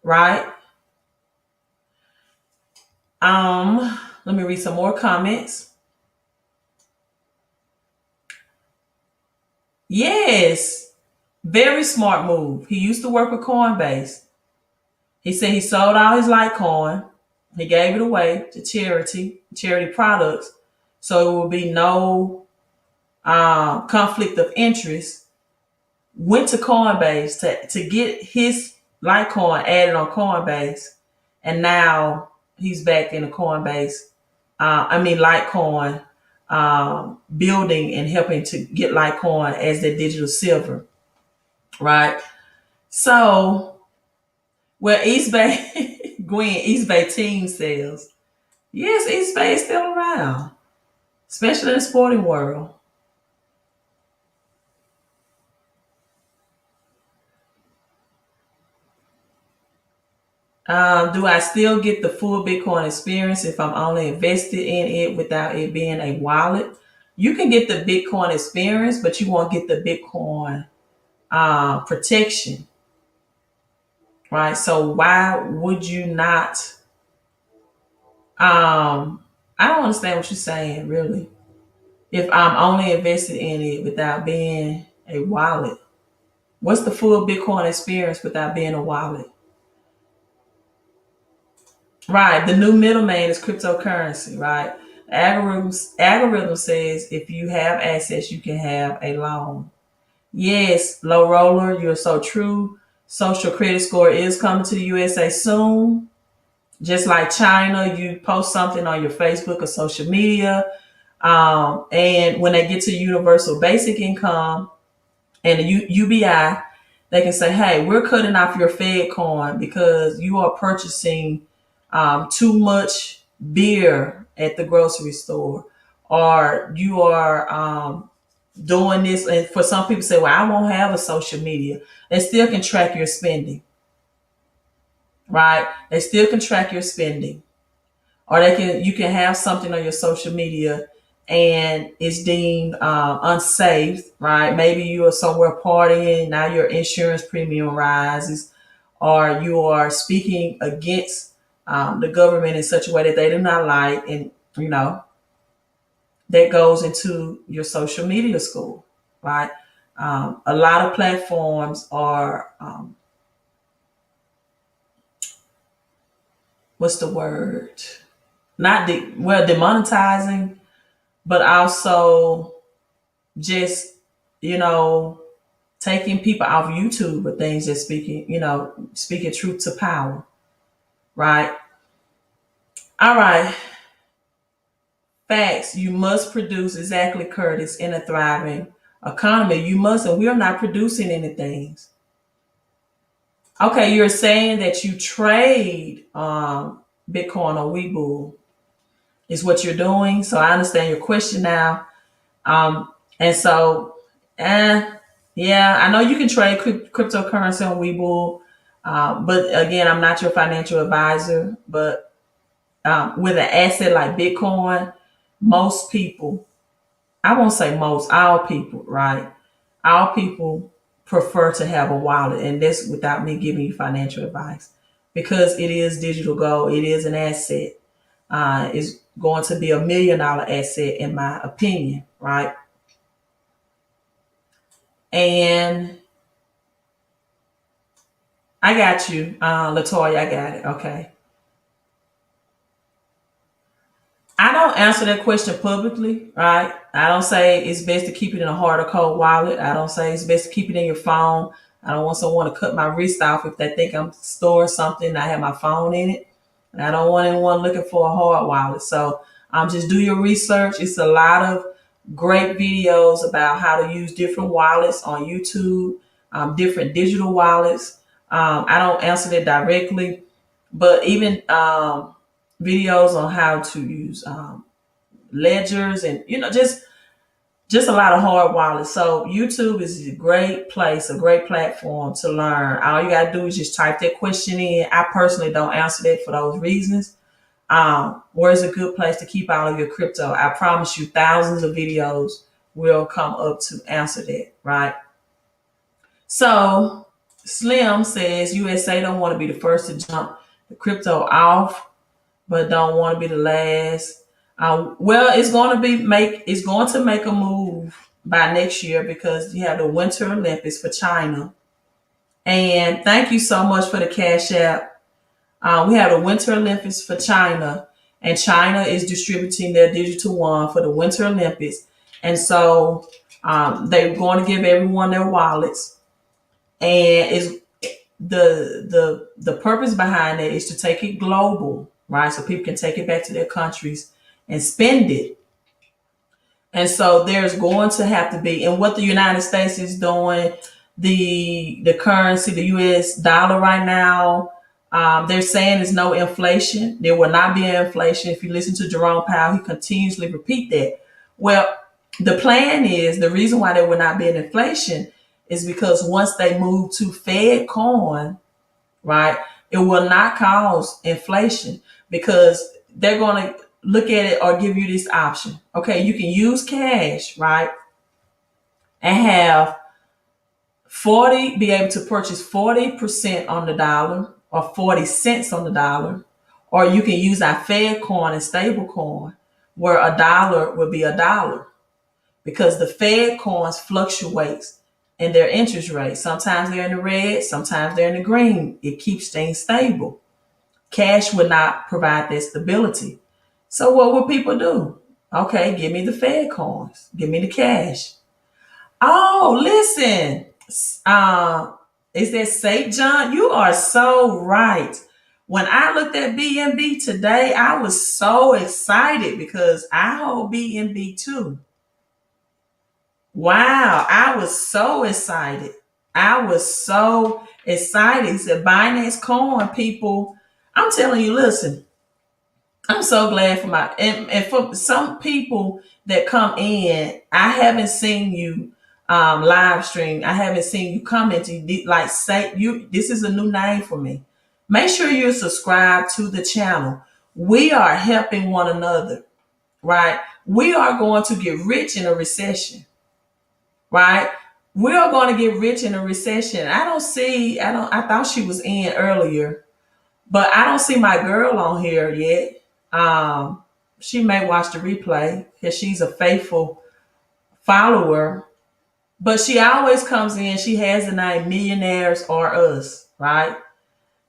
Right? Let me read some more comments. Yes, very smart move. He used to work with Coinbase. He said he sold all his Litecoin. He gave it away to charity products. So it will be no conflict of interest. Went to Coinbase to get his Litecoin added on Coinbase. And now he's back in the Coinbase. Litecoin building and helping to get Litecoin as their digital silver. Right? So, well, East Bay, Gwen, East Bay team sales. Yes, East Bay is still around, especially in the sporting world. Do I still get the full Bitcoin experience if I'm only invested in it without it being a wallet? You can get the Bitcoin experience, but you won't get the Bitcoin protection. Right? So why would you not? I don't understand what you're saying, really. If I'm only invested in it without being a wallet, what's the full Bitcoin experience without being a wallet? Right. The new middleman is cryptocurrency, right? Algorithm says if you have assets, you can have a loan. Yes, low roller, you're so true. Social credit score is coming to the USA soon. Just like China, you post something on your Facebook or social media. And when they get to universal basic income and the UBI, they can say, hey, we're cutting off your Fed coin because you are purchasing too much beer at the grocery store, or you are doing this. And for some people say, well, I won't have a social media. They still can track your spending, right? They still can track your spending, or you can have something on your social media and it's deemed unsafe, right? Maybe you are somewhere partying, now your insurance premium rises, or you are speaking against the government in such a way that they do not like, and that goes into your social media score, right? A lot of platforms are what's the word? Demonetizing, but also just taking people off YouTube or things that speaking truth to power, right? All right. Facts. You must produce, exactly, Curtis, in a thriving economy. You must, and we're not producing anything. Okay, you're saying that you trade Bitcoin or Webull is what you're doing. So I understand your question now. And so, yeah, I know you can trade cryptocurrency on Webull. But again, I'm not your financial advisor. But with an asset like Bitcoin, most people, I won't say most, all people, right? All people prefer to have a wallet, and that's without me giving you financial advice, because it is digital gold. It is an asset. It's going to be $1 million asset, in my opinion, right? And I got you, Latoya. I got it. Okay. I don't answer that question publicly, right? I don't say it's best to keep it in a hard or cold wallet. I don't say it's best to keep it in your phone. I don't want someone to cut my wrist off if they think I'm storing something and I have my phone in it. And I don't want anyone looking for a hard wallet. So just do your research. It's a lot of great videos about how to use different wallets on YouTube, different digital wallets. I don't answer that directly, but even videos on how to use ledgers, and just a lot of hard wallets. So YouTube is a great place, a great platform to learn. All you got to do is just type that question in. I personally don't answer that for those reasons. Where's a good place to keep all of your crypto? I promise you thousands of videos will come up to answer that, right? So Slim says USA don't want to be the first to jump the crypto off, but don't want to be the last. Well, it's going to make a move by next year, because you have the Winter Olympics for China. And thank you so much for the Cash App. We have the Winter Olympics for China, and China is distributing their digital yuan for the Winter Olympics. And so they're going to give everyone their wallets, and it's the purpose behind it is to take it global, right? So people can take it back to their countries and spend it. And so there's going to have to be, and what the United States is doing, the currency, the US dollar right now, they're saying there's no inflation. There will not be an inflation. If you listen to Jerome Powell, he continuously repeat that. Well, the plan is, the reason why there will not be an inflation is because once they move to Fed coin, right, it will not cause inflation, because they're going to look at it or give you this option. Okay, you can use cash, right, and have be able to purchase 40% on the dollar, or 40 cents on the dollar, or you can use our Fed coin and stable coin, where a dollar would be a dollar, because the Fed coins fluctuates in their interest rate. Sometimes they're in the red, sometimes they're in the green. It keeps things stable. Cash would not provide that stability. So what would people do? Okay, give me the Fed coins. Give me the cash. Oh, listen. Is that safe, John? You are so right. When I looked at BNB today, I was so excited because I hold BNB too. Wow, I was so excited. I was so excited. He said, Binance Coin, people. I'm telling you, listen, I'm so glad for and for some people that come in, I haven't seen you live stream. I haven't seen you comment. Like, say this is a new name for me. Make sure you're subscribed to the channel. We are helping one another, right? We are going to get rich in a recession. Right? We are going to get rich in a recession. I thought she was in earlier, but I don't see my girl on here yet. She may watch the replay because she's a faithful follower, but she always comes in. She has the name Millionaires or Us, right?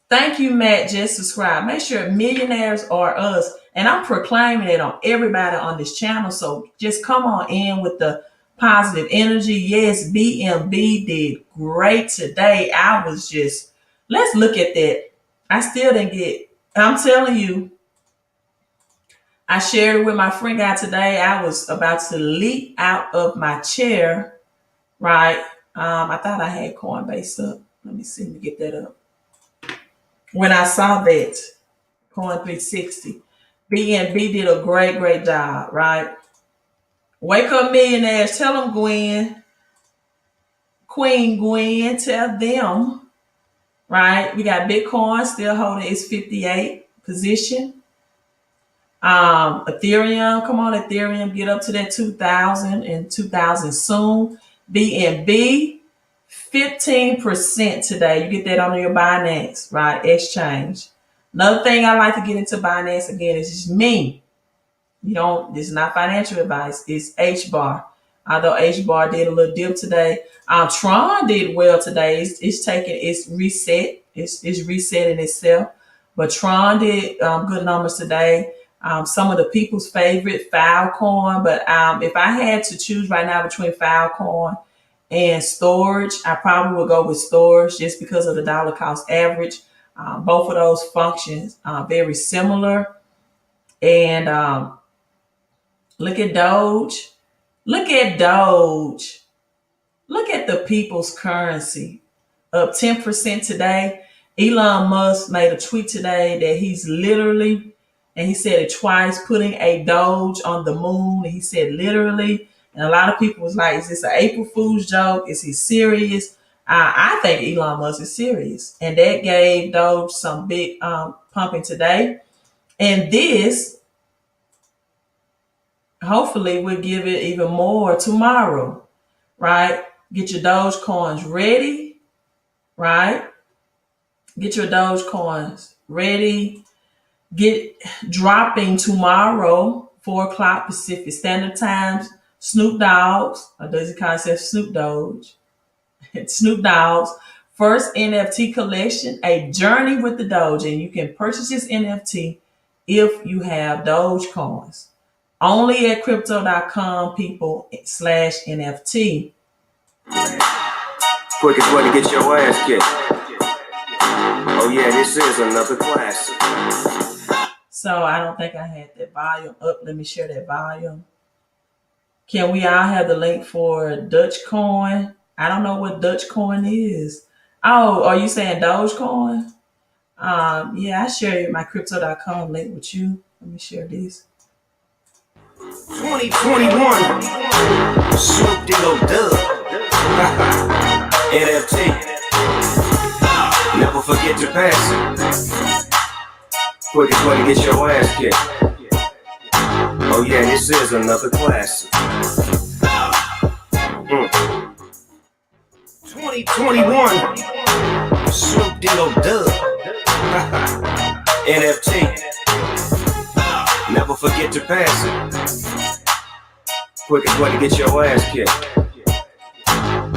Thank you, Matt. Just subscribe. Make sure Millionaires or Us. And I'm proclaiming it on everybody on this channel. So just come on in with the positive energy. Yes, BNB did great today. Let's look at that. I still didn't get, I'm telling you, I shared it with my friend guy today. I was about to leap out of my chair, right? I thought I had Coinbase up. Let me see, let me get that up. When I saw that, Coin 360, BNB did a great, great job, right? Wake up, millionaires. Tell them, Queen Gwen, tell them, right? We got Bitcoin still holding its 58 position. Ethereum, come on, Ethereum, get up to that 2,000 and 2,000 soon. BNB, 15% today. You get that on your Binance, right? Exchange. Another thing I like to get into Binance again is just me. You don't, this is not financial advice. It's HBAR. Although HBAR did a little dip today. Tron did well today. It's reset. It's resetting itself. But Tron did good numbers today. Some of the people's favorite, Filecoin. But if I had to choose right now between Filecoin and storage, I probably would go with storage just because of the dollar cost average. Both of those functions are very similar. And look at Doge. Look at Doge. Look at the people's currency. Up 10% today. Elon Musk made a tweet today that he's literally, and he said it twice, putting a Doge on the moon. And he said literally. And a lot of people was like, is this an April Fool's joke? Is he serious? I think Elon Musk is serious. And that gave Doge some big pumping today. And this hopefully we'll give it even more tomorrow, right? Get your Dogecoins ready, right? Get your Dogecoins ready. Get dropping tomorrow, 4 o'clock Pacific Standard Time. Snoop Dogg's, or does he call himself Snoop Doge? Snoop Dogg's first NFT collection, A Journey with the Doge. And you can purchase this NFT if you have Dogecoins. Only at crypto.com, people, /NFT. Quickest way to get your ass kicked. Oh yeah, this is another classic. So I don't think I had that volume up. Let me share that volume. Can we all have the link for Dogecoin? I don't know what Dogecoin is. Oh, are you saying Dogecoin? Yeah, I share my crypto.com link with you. Let me share this. 2021 Snoop Dogg NFT. Never forget to pass it. Quickest way to get your ass kicked. Oh yeah, this is another classic. 2021 Snoop Dogg NFT. Never forget to pass it. Quickest way to get your ass kicked.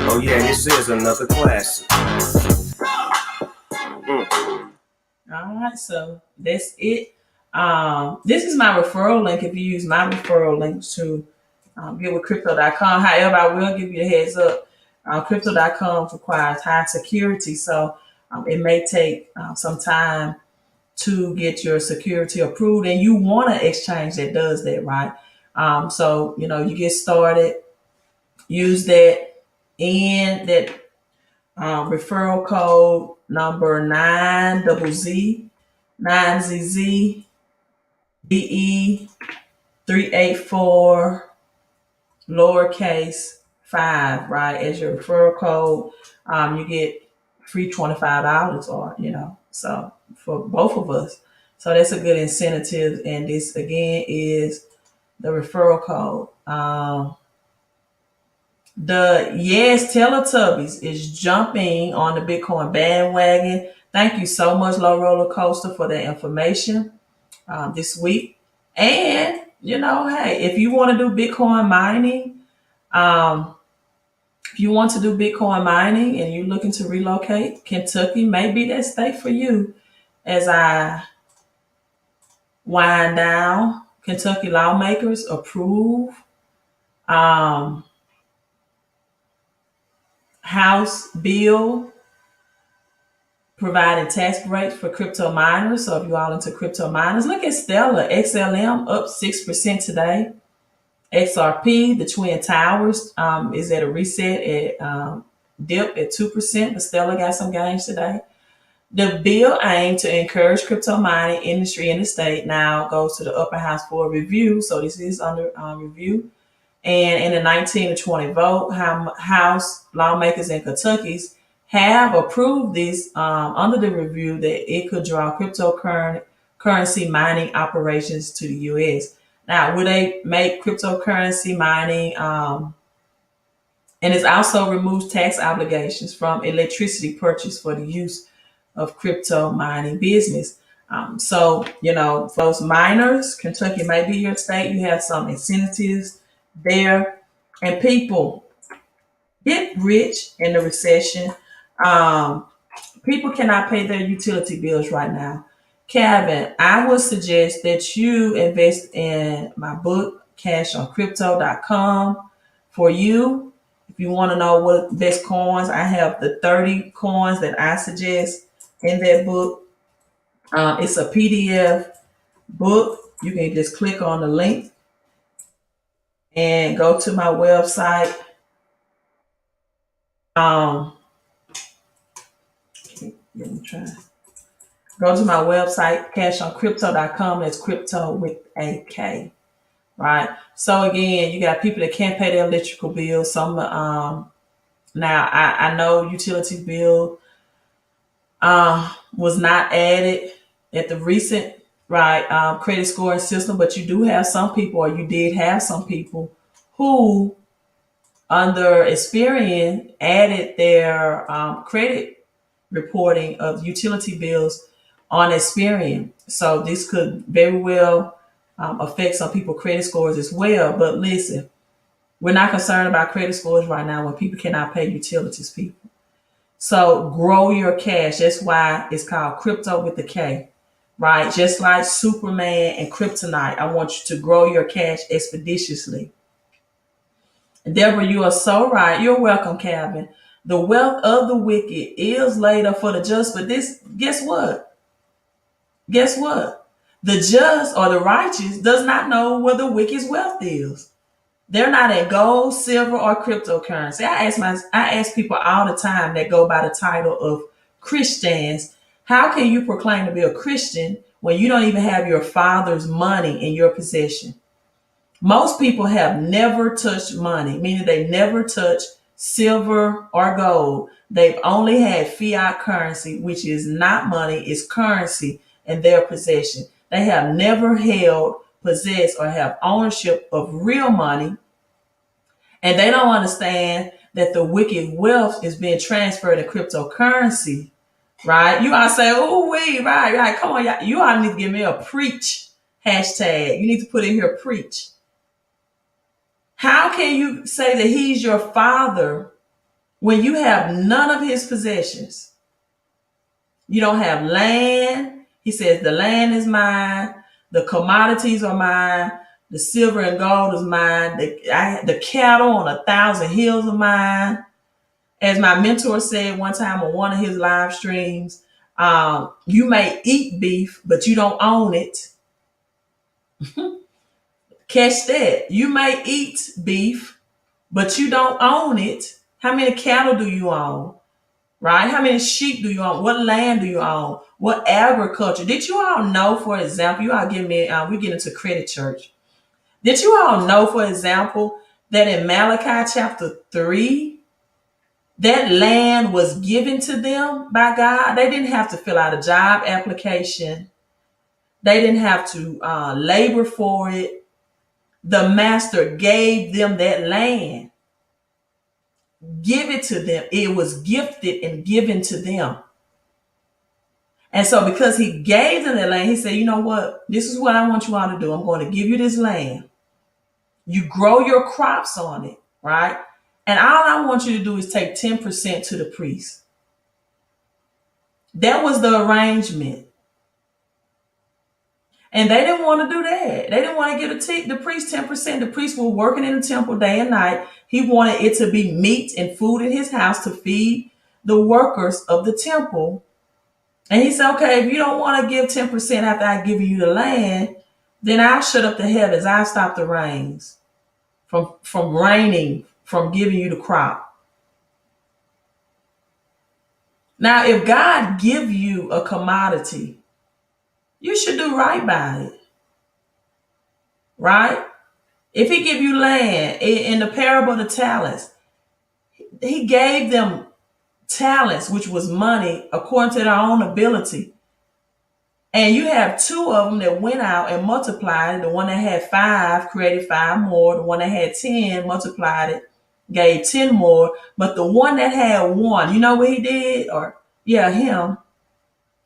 Oh yeah, this is another classic. All right, so that's it. This is my referral link if you use my referral links to get with crypto.com. However, I will give you a heads up. Crypto.com requires high security, so it may take some time to get your security approved, and you want an exchange that does that, right? So, you get started, use that, and that referral code number 9ZZ BE 384 lowercase 5, right? As your referral code, you get free $25 or, so for both of us. So that's a good incentive. And this again is the referral code. The Teletubbies is jumping on the Bitcoin bandwagon. Thank you so much, Low Roller Coaster, for that information this week. And, hey, if you want to do Bitcoin mining, if you want to do Bitcoin mining and you're looking to relocate, Kentucky may be that state for you. As I wind down, Kentucky lawmakers approve House bill providing tax breaks for crypto miners. So if you're all into crypto miners, look at Stellar, XLM up 6% today. XRP, the Twin Towers, is at a reset at dip at 2%, but Stellar got some gains today. The bill aimed to encourage crypto mining industry in the state now goes to the upper house for a review. So this is under review. And in a 19 to 20 vote, House lawmakers in Kentucky have approved this under the review that it could draw cryptocurrency mining operations to the U.S. Now, would they make cryptocurrency mining, and it also removes tax obligations from electricity purchase for the use of crypto mining business. So, for those miners, Kentucky may be your state. You have some incentives there, and people get rich in the recession. Um, People cannot pay their utility bills right now. Kevin, I would suggest that you invest in my book, cashOnCrypto.com. For you, if you want to know what best coins, I have the 30 coins that I suggest in that book. It's a PDF book. You can just click on the link and go to my website. Let me try. Go to my website, cashOnCrypto.com. That's crypto with a K, right? So again, you got people that can't pay their electrical bill. Some now I know utility bill was not added at the recent credit scoring system, but you do have some people, or you did have some people who, under Experian, added their credit reporting of utility bills on Experian. So this could very well affect some people's credit scores as well. But listen, we're not concerned about credit scores right now when people cannot pay utilities, people. So grow your cash. That's why it's called crypto with the K, right? Just like Superman and Kryptonite, I want you to grow your cash expeditiously. Deborah, you are so right. You're welcome, Calvin. The wealth of the wicked is laid up for the just, but this, guess what? Guess what? The just or the righteous does not know where the wicked's wealth is. They're not in gold, silver, or cryptocurrency. I ask people all the time that go by the title of Christians, how can you proclaim to be a Christian when you don't even have your father's money in your possession? Most people have never touched money, meaning they never touched silver or gold. They've only had fiat currency, which is not money, it's currency in their possession. They have never held, possessed, or have ownership of real money. And they don't understand that the wicked wealth is being transferred to cryptocurrency, right? You all say, oh, wait, right. Come on, y'all. You all need to give me a preach hashtag. You need to put in here preach. How can you say that he's your father when you have none of his possessions? You don't have land. He says, the land is mine. The commodities are mine. The silver and gold is mine. The cattle on 1,000 hills are mine. As my mentor said one time on one of his live streams, you may eat beef, but you don't own it. Catch that. You may eat beef, but you don't own it. How many cattle do you own? Right? How many sheep do you own? What land do you own? What agriculture? Did you all know, for example, you all give me, we get into credit church. Did you all know, for example, that in Malachi chapter 3, that land was given to them by God? They didn't have to fill out a job application. They didn't have to labor for it. The master gave them that land. Give it to them. It was gifted and given to them. And so because he gave them that land, he said, you know what? This is what I want you all to do. I'm going to give you this land. You grow your crops on it, right? And all I want you to do is take 10% to the priest. That was the arrangement. And they didn't want to do that. They didn't want to give the priest 10%. The priests were working in the temple day and night. He wanted it to be meat and food in his house to feed the workers of the temple. And he said, okay, if you don't want to give 10% after I give you the land, then I'll shut up the heavens. I'll stop the rains from raining, from giving you the crop. Now, if God give you a commodity, you should do right by it, right? If he give you land, in the parable of the talents, he gave them talents, which was money, according to their own ability. And you have 2 of them that went out and multiplied it. The one that had 5 created 5 more. The one that had 10 multiplied it, gave 10 more. But the one that had 1, you know what he did? Him.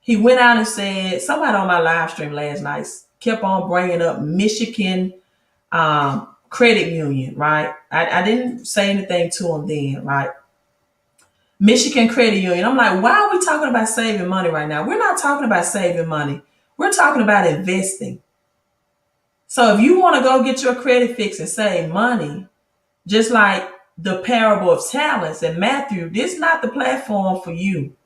He went out and said, somebody on my live stream last night kept on bringing up Michigan Credit Union, right? I didn't say anything to him then, right? Michigan Credit Union. I'm like, why are we talking about saving money right now? We're not talking about saving money. We're talking about investing. So if you want to go get your credit fixed and save money, just like the parable of talents in Matthew, this is not the platform for you.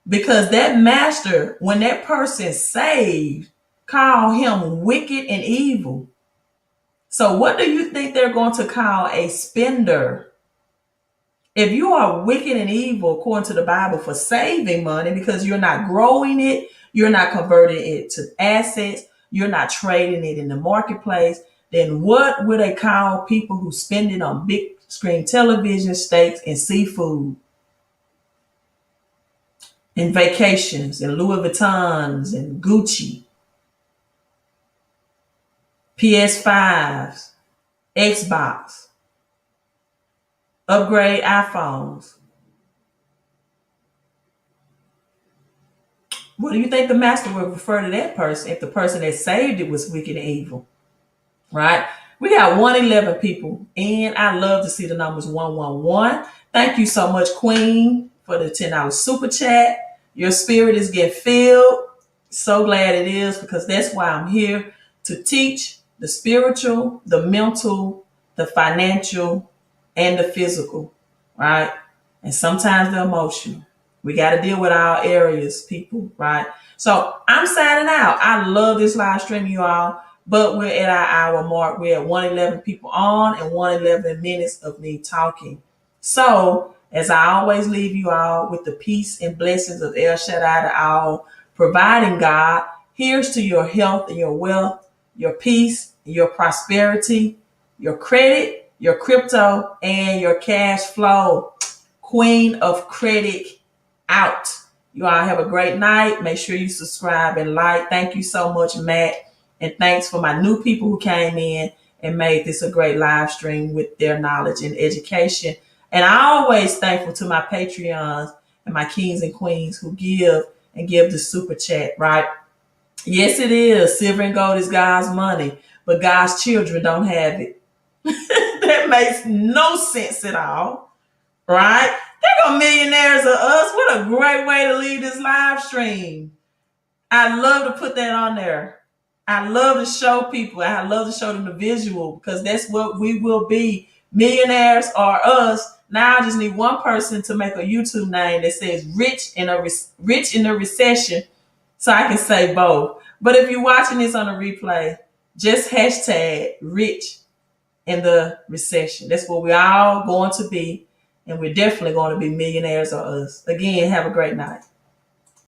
Because that master, when that person saved, called him wicked and evil. So what do you think they're going to call a spender? If you are wicked and evil, according to the Bible, for saving money because you're not growing it, you're not converting it to assets, you're not trading it in the marketplace, then what would they call people who spend it on big screen television, steaks, and seafood? And vacations, and Louis Vuittons, and Gucci, PS5s, Xbox, upgrade iPhones. What do you think the master would refer to that person if the person that saved it was wicked and evil? Right? We got 111 people, and I love to see the numbers 111. Thank you so much, Queen, for the $10 super chat. Your spirit is getting filled. So glad it is, because that's why I'm here to teach the spiritual, the mental, the financial, and the physical, right? And sometimes the emotional. We got to deal with all areas, people, right? So I'm signing out. I love this live stream, you all, but we're at our hour mark. We're at 111 people on and 111 minutes of me talking. So as I always leave you all with the peace and blessings of El Shaddai to all, providing God, here's to your health and your wealth, your peace, your prosperity, your credit, your crypto, and your cash flow. Queen of Credit out. You all have a great night. Make sure you subscribe and like. Thank you so much, Matt. And thanks for my new people who came in and made this a great live stream with their knowledge and education. And I always thankful to my Patreons and my kings and queens who give the super chat, right? Yes, it is. Silver and gold is God's money, but God's children don't have it. That makes no sense at all, right? There go Millionaires of Us. What a great way to leave this live stream. I love to put that on there. I love to show people. I love to show them the visual, because that's what we will be. Millionaires are us. Now I just need one person to make a YouTube name that says rich in the recession, so I can say both. But if you're watching this on a replay, just hashtag rich in the recession. That's what we're all going to be. And we're definitely going to be millionaires or us. Again, have a great night.